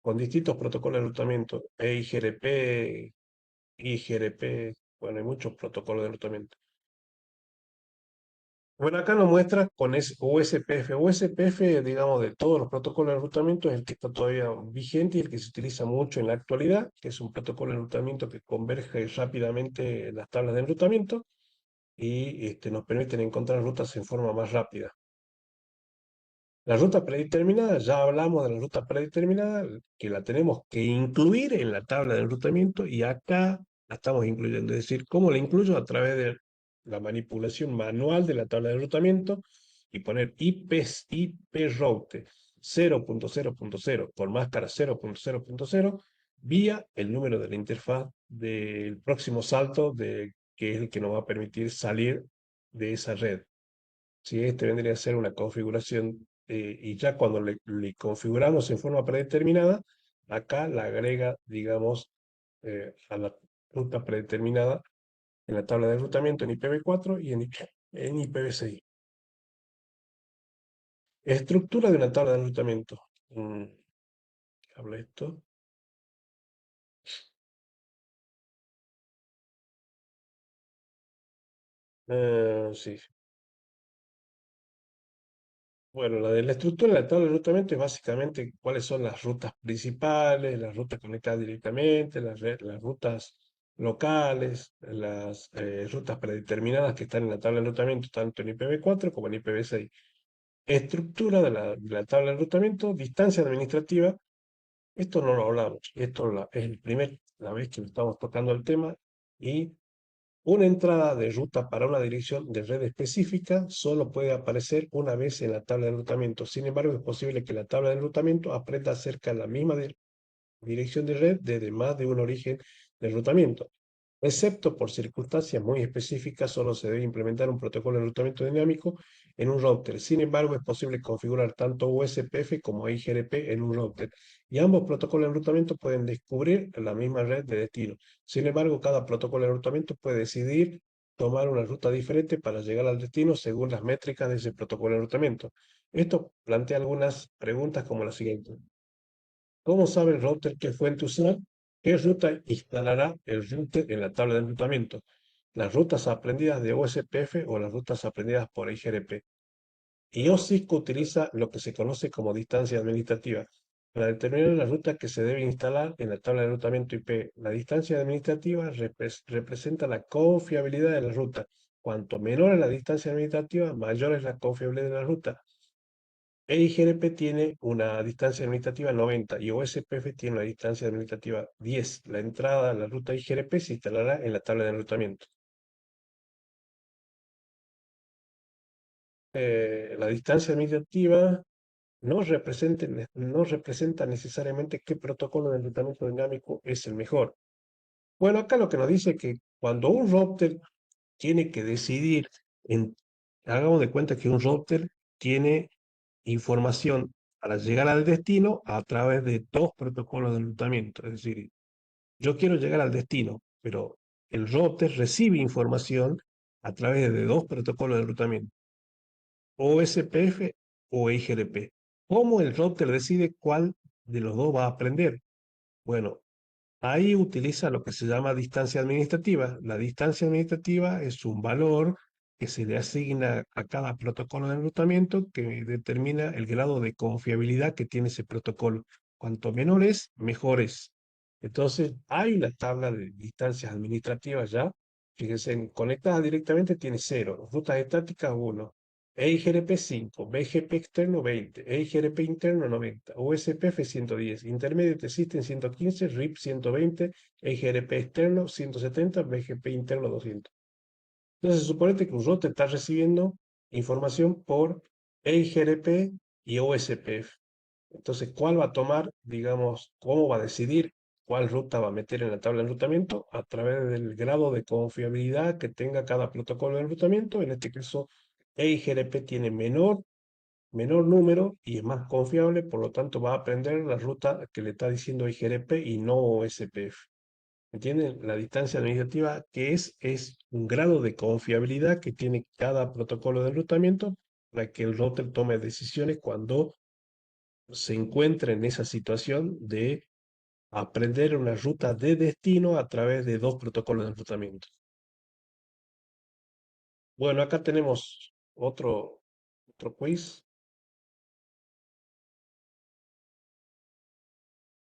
Speaker 1: con distintos protocolos de enrutamiento, EIGRP, IGRP, bueno, hay muchos protocolos de enrutamiento. Bueno, acá nos muestra con USPF. USPF, digamos, de todos los protocolos de enrutamiento, es el que está todavía vigente y el que se utiliza mucho en la actualidad, que es un protocolo de enrutamiento que converge rápidamente las tablas de enrutamiento y nos permiten encontrar rutas en forma más rápida. La ruta predeterminada, ya hablamos de la ruta predeterminada, que la tenemos que incluir en la tabla de enrutamiento y acá la estamos incluyendo. Es decir, ¿cómo la incluyo? A través de la manipulación manual de la tabla de enrutamiento y poner IP route 0.0.0 por máscara 0.0.0 vía el número de la interfaz del próximo salto, que es el que nos va a permitir salir de esa red. Si este vendría a ser una configuración, y ya cuando le configuramos en forma predeterminada, acá la agrega, digamos, a la ruta predeterminada en la tabla de enrutamiento en IPv4 y en IPv6. Estructura de una tabla de enrutamiento. Habla esto. Sí. Bueno, la de la estructura de la tabla de enrutamiento es básicamente cuáles son las rutas principales, las rutas conectadas directamente, las rutas locales, las rutas predeterminadas que están en la tabla de enrutamiento, tanto en IPv4 como en IPv6. Estructura de la tabla de enrutamiento, distancia administrativa. Esto no lo hablamos, esto es la vez que estamos tocando el tema, y una entrada de ruta para una dirección de red específica solo puede aparecer una vez en la tabla de enrutamiento. Sin embargo, es posible que la tabla de enrutamiento aprenda acerca de la misma dirección de red desde más de un origen de enrutamiento. Excepto por circunstancias muy específicas, solo se debe implementar un protocolo de enrutamiento dinámico en un router. Sin embargo, es posible configurar tanto USPF como IGRP en un router, y ambos protocolos de enrutamiento pueden descubrir la misma red de destino. Sin embargo, cada protocolo de enrutamiento puede decidir tomar una ruta diferente para llegar al destino según las métricas de ese protocolo de enrutamiento. Esto plantea algunas preguntas como la siguiente. ¿Cómo sabe el router qué fuente usar? ¿Qué ruta instalará el router en la tabla de enrutamiento? ¿Las rutas aprendidas de OSPF o las rutas aprendidas por IGRP? Y OSIC utiliza lo que se conoce como distancia administrativa para determinar la ruta que se debe instalar en la tabla de enrutamiento IP. La distancia administrativa representa la confiabilidad de la ruta. Cuanto menor es la distancia administrativa, mayor es la confiabilidad de la ruta. EIGRP tiene una distancia administrativa 90 y OSPF tiene una distancia administrativa 10. La entrada a la ruta IGRP se instalará en la tabla de enrutamiento. La distancia administrativa no representa necesariamente qué protocolo de enrutamiento dinámico es el mejor. Bueno, acá lo que nos dice que cuando un router tiene que decidir, en, hagamos de cuenta que un router tiene información para llegar al destino a través de dos protocolos de enrutamiento. Es decir, yo quiero llegar al destino, pero el router recibe información a través de dos protocolos de enrutamiento, OSPF o IGRP. ¿Cómo el router decide cuál de los dos va a aprender? Bueno, ahí utiliza lo que se llama distancia administrativa. La distancia administrativa es un valor que se le asigna a cada protocolo de enrutamiento que determina el grado de confiabilidad que tiene ese protocolo. Cuanto menor es, mejor es. Entonces, hay una tabla de distancias administrativas ya. Fíjense, conectada directamente tiene 0, rutas estáticas 1, EIGRP 5, BGP externo 20, EIGRP interno 90, USPF 110, Intermediate System 115, RIP 120, EIGRP externo 170, BGP interno 200. Entonces, suponete que un router está recibiendo información por EIGRP y OSPF. Entonces, ¿cuál va a tomar, digamos, cómo va a decidir cuál ruta va a meter en la tabla de enrutamiento? A través del grado de confiabilidad que tenga cada protocolo de enrutamiento. En este caso, EIGRP tiene menor número y es más confiable, por lo tanto va a aprender la ruta que le está diciendo IGRP y no OSPF. ¿Entienden? La distancia administrativa que es un grado de confiabilidad que tiene cada protocolo de enrutamiento para que el router tome decisiones cuando se encuentra en esa situación de aprender una ruta de destino a través de dos protocolos de enrutamiento. Bueno, acá tenemos otro quiz.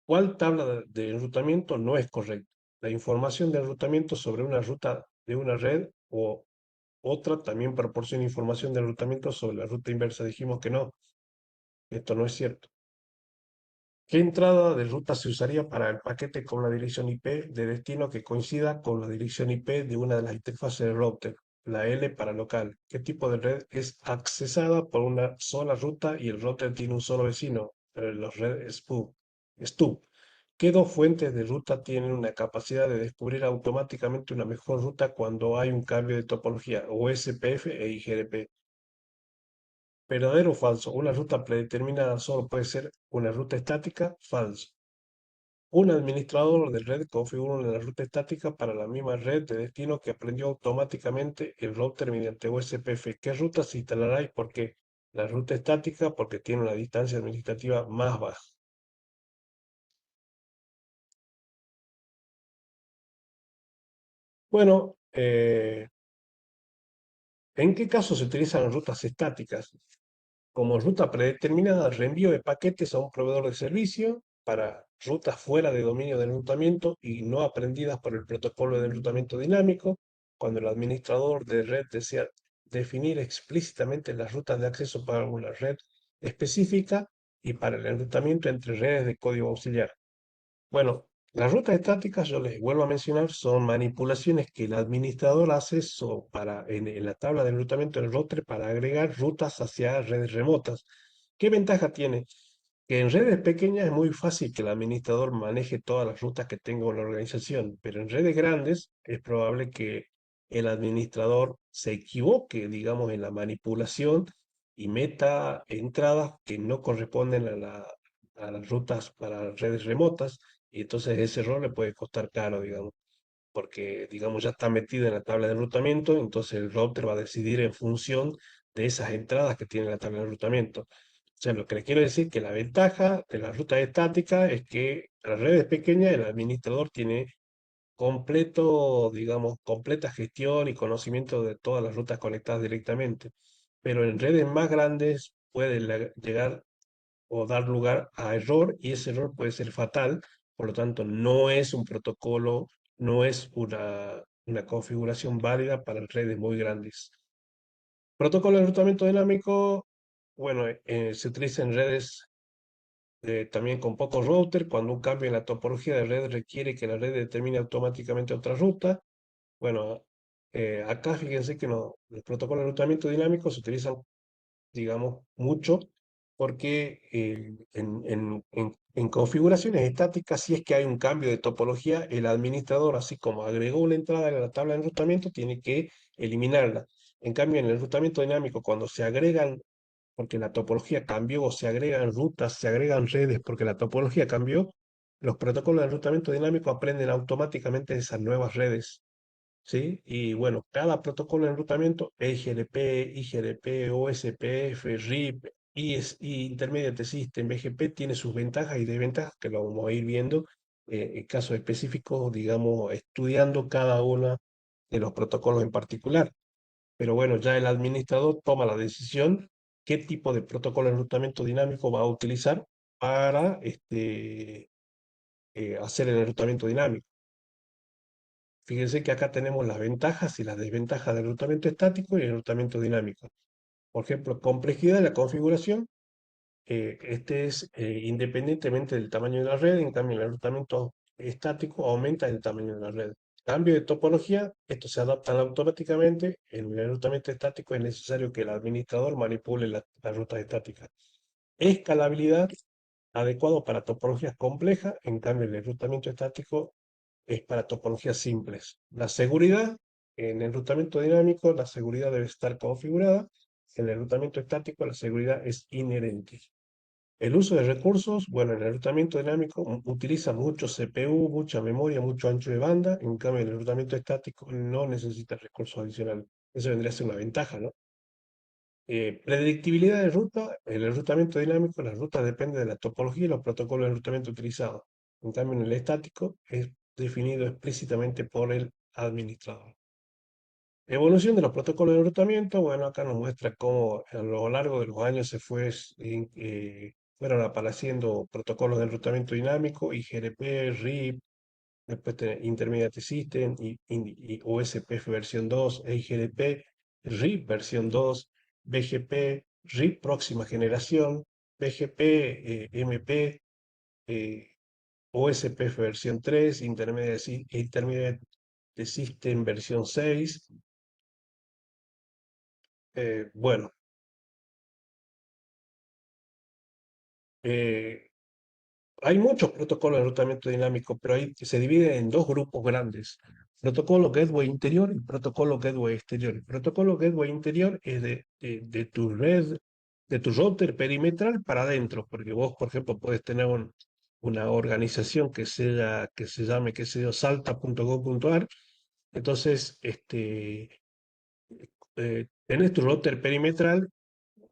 Speaker 1: ¿Cuál tabla de enrutamiento no es correcta? La información de enrutamiento sobre una ruta de una red o otra también proporciona información de enrutamiento sobre la ruta inversa. Dijimos que no, esto no es cierto. ¿Qué entrada de ruta se usaría para el paquete con la dirección IP de destino que coincida con la dirección IP de una de las interfaces del router? La L para local. ¿Qué tipo de red es accesada por una sola ruta y el router tiene un solo vecino? Los red STUB. ¿Qué dos fuentes de ruta tienen una capacidad de descubrir automáticamente una mejor ruta cuando hay un cambio de topología? OSPF e IGRP. ¿Verdadero o falso? Una ruta predeterminada solo puede ser una ruta estática. Falso. Un administrador de red configura una ruta estática para la misma red de destino que aprendió automáticamente el router mediante USPF. ¿Qué ruta se instalará y por qué? La ruta estática porque tiene una distancia administrativa más baja. Bueno, ¿en qué caso se utilizan rutas estáticas? Como ruta predeterminada, reenvío de paquetes a un proveedor de servicio para rutas fuera de dominio de enrutamiento y no aprendidas por el protocolo de enrutamiento dinámico, cuando el administrador de red desea definir explícitamente las rutas de acceso para una red específica y para el enrutamiento entre redes de código auxiliar. Bueno, las rutas estáticas, yo les vuelvo a mencionar, son manipulaciones que el administrador hace en la tabla de enrutamiento del router para agregar rutas hacia redes remotas. ¿Qué ventaja tiene? Que en redes pequeñas es muy fácil que el administrador maneje todas las rutas que tenga una organización, pero en redes grandes es probable que el administrador se equivoque, digamos, en la manipulación y meta entradas que no corresponden a las rutas para redes remotas, y entonces ese error le puede costar caro, digamos, porque, digamos, ya está metido en la tabla de enrutamiento, entonces el router va a decidir en función de esas entradas que tiene la tabla de enrutamiento. O sea, lo que le quiero decir que la ventaja de la ruta estática es que en las redes pequeñas el administrador tiene digamos, completa gestión y conocimiento de todas las rutas conectadas directamente. Pero en redes más grandes puede llegar o dar lugar a error y ese error puede ser fatal. Por lo tanto, no es un protocolo, no es una configuración válida para redes muy grandes. Protocolo de enrutamiento dinámico, bueno, se utiliza en redes también con pocos routers, cuando un cambio en la topología de red requiere que la red determine automáticamente otra ruta. Bueno, acá fíjense que no, los protocolos de enrutamiento dinámico se utilizan digamos, mucho, porque en configuraciones estáticas, si es que hay un cambio de topología, el administrador, así como agregó una entrada a la tabla de enrutamiento, tiene que eliminarla. En cambio, en el enrutamiento dinámico, cuando se agregan, porque la topología cambió, o se agregan rutas, se agregan redes, porque la topología cambió, los protocolos de enrutamiento dinámico aprenden automáticamente esas nuevas redes. ¿Sí? Y bueno, cada protocolo de enrutamiento, EIGRP, IGRP, OSPF, RIP, Intermediate System, BGP, tiene sus ventajas y desventajas que lo vamos a ir viendo en casos específicos, digamos, estudiando cada uno de los protocolos en particular. Pero bueno, ya el administrador toma la decisión qué tipo de protocolo de enrutamiento dinámico va a utilizar para hacer el enrutamiento dinámico. Fíjense que acá tenemos las ventajas y las desventajas del enrutamiento estático y el enrutamiento dinámico. Por ejemplo, complejidad de la configuración. Este es independientemente del tamaño de la red, en cambio el enrutamiento estático aumenta el tamaño de la red. Cambio de topología, estos se adaptan automáticamente. En el enrutamiento estático es necesario que el administrador manipule las rutas estáticas. Escalabilidad, adecuado para topologías complejas, en cambio el enrutamiento estático es para topologías simples. La seguridad, en el enrutamiento dinámico, la seguridad debe estar configurada. En el enrutamiento estático, la seguridad es inherente. El uso de recursos, bueno, en el enrutamiento dinámico utiliza mucho CPU, mucha memoria, mucho ancho de banda. En cambio, en el enrutamiento estático no necesita recursos adicionales. Eso vendría a ser una ventaja, ¿no? Predictibilidad de ruta, el enrutamiento dinámico, la ruta depende de la topología y los protocolos de enrutamiento utilizados. En cambio, en el estático es definido explícitamente por el administrador. Evolución de los protocolos de enrutamiento, bueno, acá nos muestra cómo a lo largo de los años fueron apareciendo protocolos de enrutamiento dinámico, IGRP, RIP, después Intermediate System, OSPF versión 2, EIGRP, RIP versión 2, BGP, RIP próxima generación, BGP, MP, eh, OSPF versión 3, Intermediate System versión 6. Bueno, eh, hay muchos protocolos de enrutamiento dinámico, pero se dividen en dos grupos grandes. Protocolo Gateway interior y protocolo Gateway exterior. El protocolo Gateway interior es de tu red, de tu router perimetral para adentro, porque vos, por ejemplo, puedes tener una organización que se llame, qué sé yo, salta.gov.ar. Entonces, tenés tu router perimetral,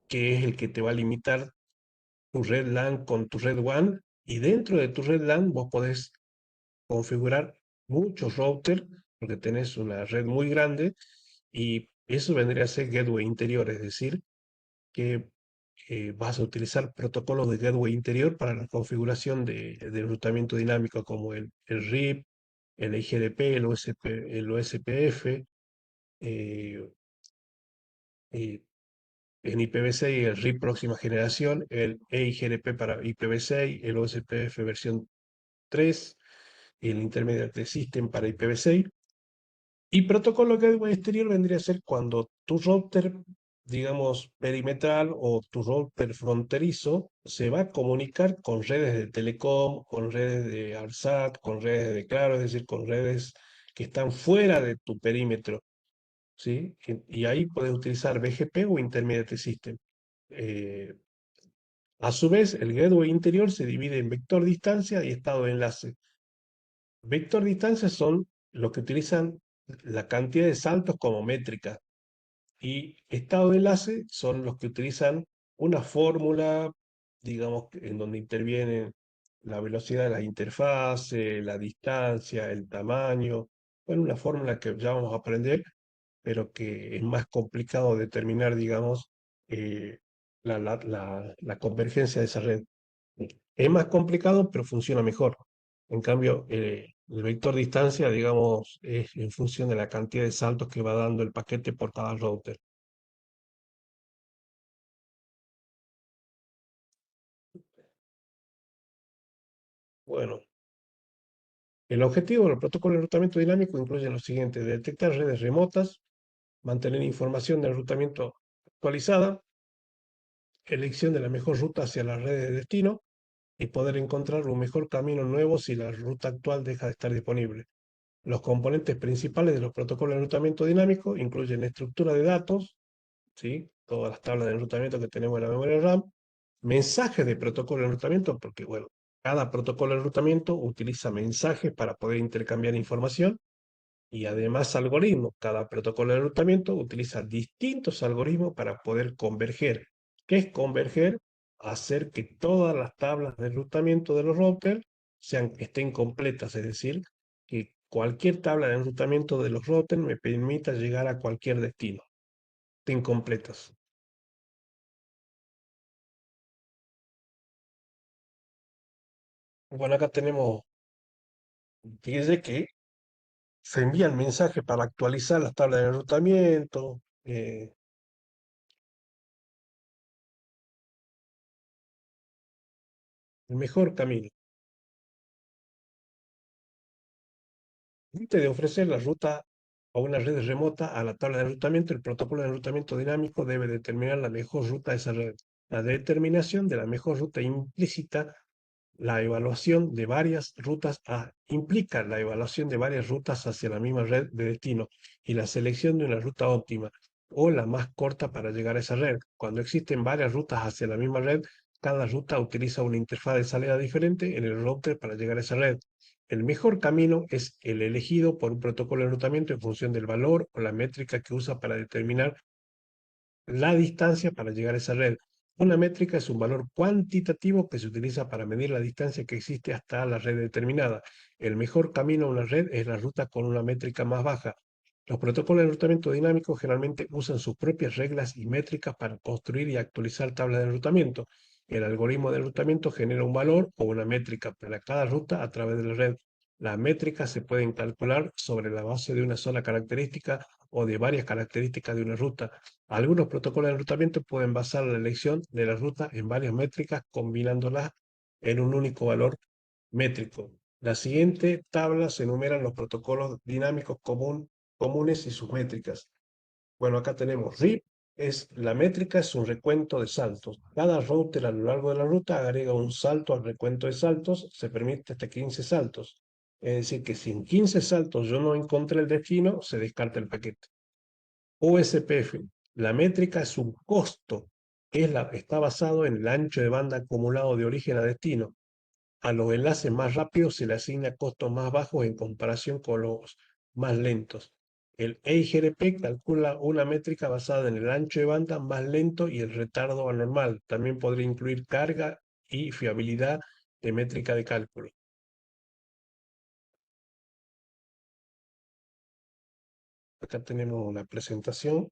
Speaker 1: que es el que te va a limitar tu red LAN con tu red WAN, y dentro de tu red LAN vos podés configurar muchos routers porque tenés una red muy grande, y eso vendría a ser gateway interior, es decir, que vas a utilizar protocolos de gateway interior para la configuración de enrutamiento dinámico como el RIP, el IGRP, el OSPF, eh, eh, en IPv6 el RIP próxima generación, el EIGRP para IPv6, el OSPF versión 3, el Intermediate System para IPv6. Y protocolo gateway exterior vendría a ser cuando tu router, digamos, perimetral o tu router fronterizo se va a comunicar con redes de telecom, con redes de ARSAT, con redes de Claro, es decir, con redes que están fuera de tu perímetro, ¿sí? Y ahí puedes utilizar BGP o Intermediate System. Eh, a su vez, el gateway interior se divide en vector distancia y estado de enlace. Vector distancia son los que utilizan la cantidad de saltos como métrica, y estado de enlace son los que utilizan una fórmula, digamos, en donde intervienen la velocidad de la interfase, la distancia, el tamaño. Bueno, una fórmula que ya vamos a aprender, pero que es más complicado determinar, digamos, eh, la convergencia de esa red. Es más complicado, pero funciona mejor. En cambio, el vector distancia, digamos, es en función de la cantidad de saltos que va dando el paquete por cada router. Bueno, el objetivo del protocolo de enrutamiento dinámico incluye lo siguiente: detectar redes remotas, mantener información de enrutamiento actualizada, elección de la mejor ruta hacia la red de destino y poder encontrar un mejor camino nuevo si la ruta actual deja de estar disponible. Los componentes principales de los protocolos de enrutamiento dinámico incluyen estructura de datos, ¿sí? Todas las tablas de enrutamiento que tenemos en la memoria RAM, mensajes de protocolo de enrutamiento, porque bueno, cada protocolo de enrutamiento utiliza mensajes para poder intercambiar información y además algoritmos. Cada protocolo de enrutamiento utiliza distintos algoritmos para poder converger. ¿Qué es converger? Hacer que todas las tablas de enrutamiento de los routers estén completas, es decir, que cualquier tabla de enrutamiento de los routers me permita llegar a cualquier destino, estén completas. Bueno, acá tenemos, fíjense que se envían mensajes para actualizar las tablas de enrutamiento, el mejor camino. Antes de ofrecer la ruta a una red remota a la tabla de enrutamiento, el protocolo de enrutamiento dinámico debe determinar la mejor ruta de esa red. La determinación de la mejor ruta implícita la evaluación de varias rutas implica la evaluación de varias rutas hacia la misma red de destino y la selección de una ruta óptima o la más corta para llegar a esa red. Cuando existen varias rutas hacia la misma red, cada ruta utiliza una interfaz de salida diferente en el router para llegar a esa red. El mejor camino es el elegido por un protocolo de enrutamiento en función del valor o la métrica que usa para determinar la distancia para llegar a esa red. Una métrica es un valor cuantitativo que se utiliza para medir la distancia que existe hasta la red determinada. El mejor camino a una red es la ruta con una métrica más baja. Los protocolos de enrutamiento dinámico generalmente usan sus propias reglas y métricas para construir y actualizar tablas de enrutamiento. El algoritmo de enrutamiento genera un valor o una métrica para cada ruta a través de la red. Las métricas se pueden calcular sobre la base de una sola característica o de varias características de una ruta. Algunos protocolos de enrutamiento pueden basar la elección de la ruta en varias métricas combinándolas en un único valor métrico. La siguiente tabla se enumeran los protocolos dinámicos comunes y sus métricas. Bueno, acá tenemos RIP, la métrica es un recuento de saltos. Cada router a lo largo de la ruta agrega un salto al recuento de saltos, se permite hasta 15 saltos. Es decir, que si en 15 saltos yo no encontré el destino, se descarta el paquete. USPF. La métrica es un costo que está basado en el ancho de banda acumulado de origen a destino. A los enlaces más rápidos se le asigna costos más bajos en comparación con los más lentos. El EIGRP calcula una métrica basada en el ancho de banda más lento y el retardo anormal. También podría incluir carga y fiabilidad de métrica de cálculo. Acá tenemos una presentación.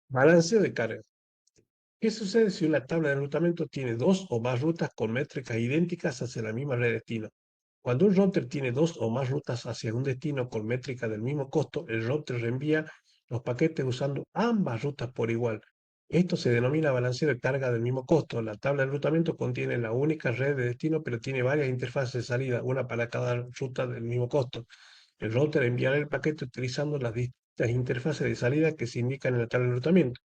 Speaker 1: Balanceo de carga. ¿Qué sucede si una tabla de enrutamiento tiene dos o más rutas con métricas idénticas hacia la misma red de destino? Cuando un router tiene dos o más rutas hacia un destino con métrica del mismo costo, el router reenvía los paquetes usando ambas rutas por igual. Esto se denomina balanceo de carga del mismo costo. La tabla de enrutamiento contiene la única red de destino, pero tiene varias interfaces de salida, una para cada ruta del mismo costo. El router enviará el paquete utilizando las distintas interfaces de salida que se indican en la tabla de enrutamiento.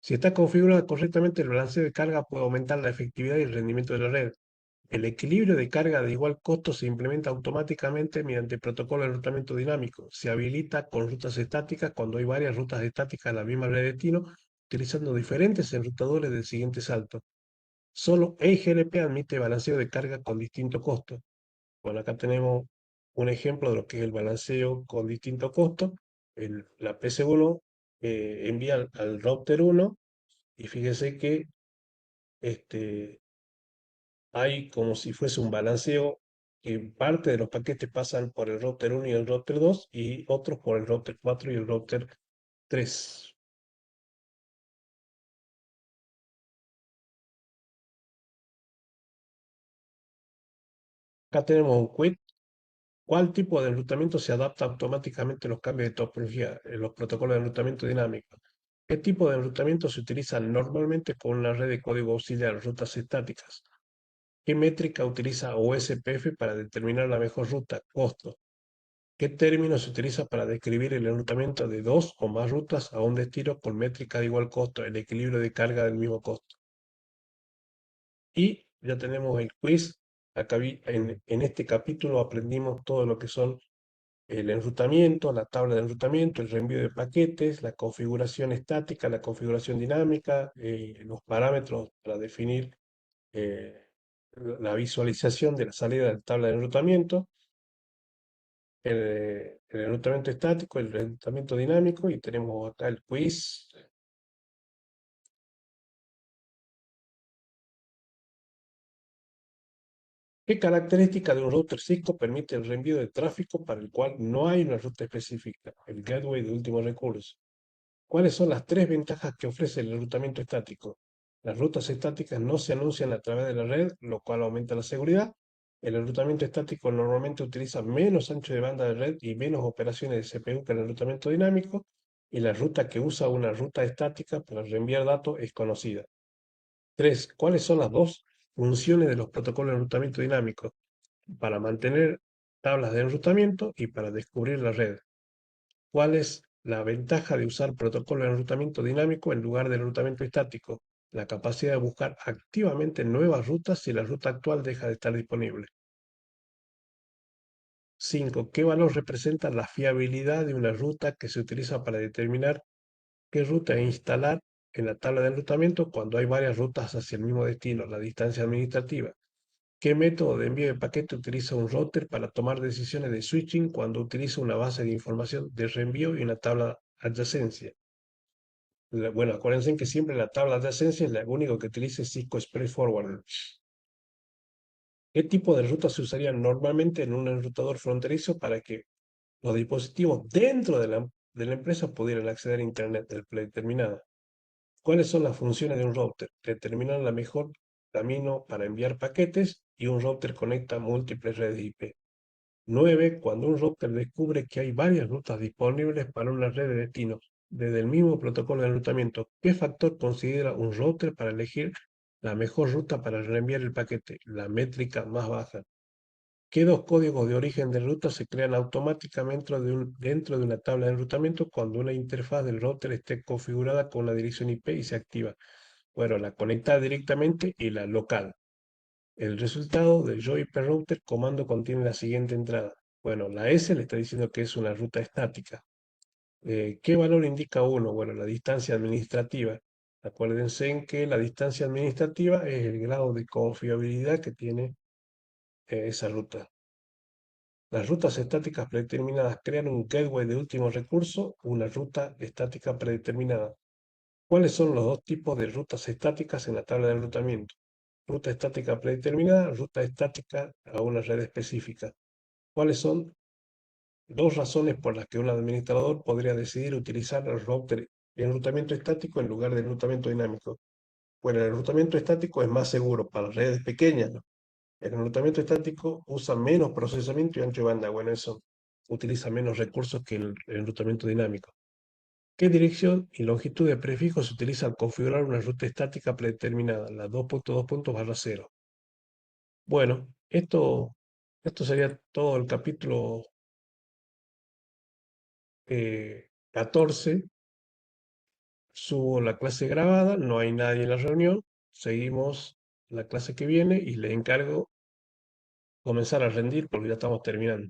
Speaker 1: Si está configurado correctamente, el balanceo de carga puede aumentar la efectividad y el rendimiento de la red. El equilibrio de carga de igual costo se implementa automáticamente mediante protocolo de enrutamiento dinámico. Se habilita con rutas estáticas cuando hay varias rutas estáticas en la misma red de destino, utilizando diferentes enrutadores del siguiente salto. Solo EIGRP admite balanceo de carga con distinto costo. Bueno, acá tenemos un ejemplo de lo que es el balanceo con distinto costo. La PC1 envía al router 1 y fíjese que este, hay como si fuese un balanceo que parte de los paquetes pasan por el router 1 y el router 2 y otros por el router 4 y el router 3. Acá tenemos un quiz. ¿Cuál tipo de enrutamiento se adapta automáticamente a los cambios de topología en los protocolos de enrutamiento dinámico? ¿Qué tipo de enrutamiento se utiliza normalmente con una red de código auxiliar, rutas estáticas? ¿Qué métrica utiliza OSPF para determinar la mejor ruta? Costo. ¿Qué término se utiliza para describir el enrutamiento de dos o más rutas a un destino con métrica de igual costo, el equilibrio de carga del mismo costo? Y ya tenemos el quiz. Acá en este capítulo aprendimos todo lo que son el enrutamiento, la tabla de enrutamiento, el reenvío de paquetes, la configuración estática, la configuración dinámica, los parámetros para definir eh, la visualización de la salida de la tabla de enrutamiento, el enrutamiento estático, el enrutamiento dinámico, y tenemos acá el quiz. ¿Qué característica de un router Cisco permite el reenvío de tráfico para el cual no hay una ruta específica? El gateway de último recurso. ¿Cuáles son las tres ventajas que ofrece el enrutamiento estático? Las rutas estáticas no se anuncian a través de la red, lo cual aumenta la seguridad. El enrutamiento estático normalmente utiliza menos ancho de banda de red y menos operaciones de CPU que el enrutamiento dinámico, y la ruta que usa una ruta estática para reenviar datos es conocida. 3. ¿Cuáles son las dos funciones de los protocolos de enrutamiento dinámico? Para mantener tablas de enrutamiento y para descubrir la red. ¿Cuál es la ventaja de usar protocolo de enrutamiento dinámico en lugar de enrutamiento estático? La capacidad de buscar activamente nuevas rutas si la ruta actual deja de estar disponible. 5. ¿Qué valor representa la fiabilidad de una ruta que se utiliza para determinar qué ruta instalar en la tabla de enrutamiento cuando hay varias rutas hacia el mismo destino, la distancia administrativa? ¿Qué método de envío de paquete utiliza un router para tomar decisiones de switching cuando utiliza una base de información de reenvío y una tabla adyacencia? Bueno, acuérdense que siempre la tabla de adyacencia es la única que utilice Cisco Express Forwarder. ¿Qué tipo de ruta se usaría normalmente en un enrutador fronterizo para que los dispositivos dentro de la empresa pudieran acceder a Internet predeterminada? ¿Cuáles son las funciones de un router? Determinar la mejor camino para enviar paquetes, y un router conecta múltiples redes IP. 9. Cuando un router descubre que hay varias rutas disponibles para una red de destinos desde el mismo protocolo de enrutamiento, ¿qué factor considera un router para elegir la mejor ruta para reenviar el paquete? La métrica más baja. ¿Qué dos códigos de origen de ruta se crean automáticamente dentro de una tabla de enrutamiento cuando una interfaz del router esté configurada con la dirección IP y se activa? Bueno, la conectada directamente y la local. El resultado del JoyP Router comando contiene la siguiente entrada. Bueno, la S le está diciendo que es una ruta estática. ¿Qué valor indica uno? Bueno, la distancia administrativa. Acuérdense en que la distancia administrativa es el grado de confiabilidad que tiene esa ruta. Las rutas estáticas predeterminadas crean un gateway de último recurso, una ruta estática predeterminada. ¿Cuáles son los dos tipos de rutas estáticas en la tabla de enrutamiento? Ruta estática predeterminada, ruta estática a una red específica. ¿Cuáles son dos razones por las que un administrador podría decidir utilizar el router de enrutamiento estático en lugar de enrutamiento dinámico? Bueno, el enrutamiento estático es más seguro para redes pequeñas, ¿no? El enrutamiento estático usa menos procesamiento y ancho de banda. Bueno, eso utiliza menos recursos que el enrutamiento dinámico. ¿Qué dirección y longitud de prefijo se utiliza al configurar una ruta estática predeterminada? La 2.2.0. Bueno, esto sería todo el capítulo 14. Subo la clase grabada, no hay nadie en la reunión. Seguimos la clase que viene y le encargo comenzar a rendir porque ya estamos terminando.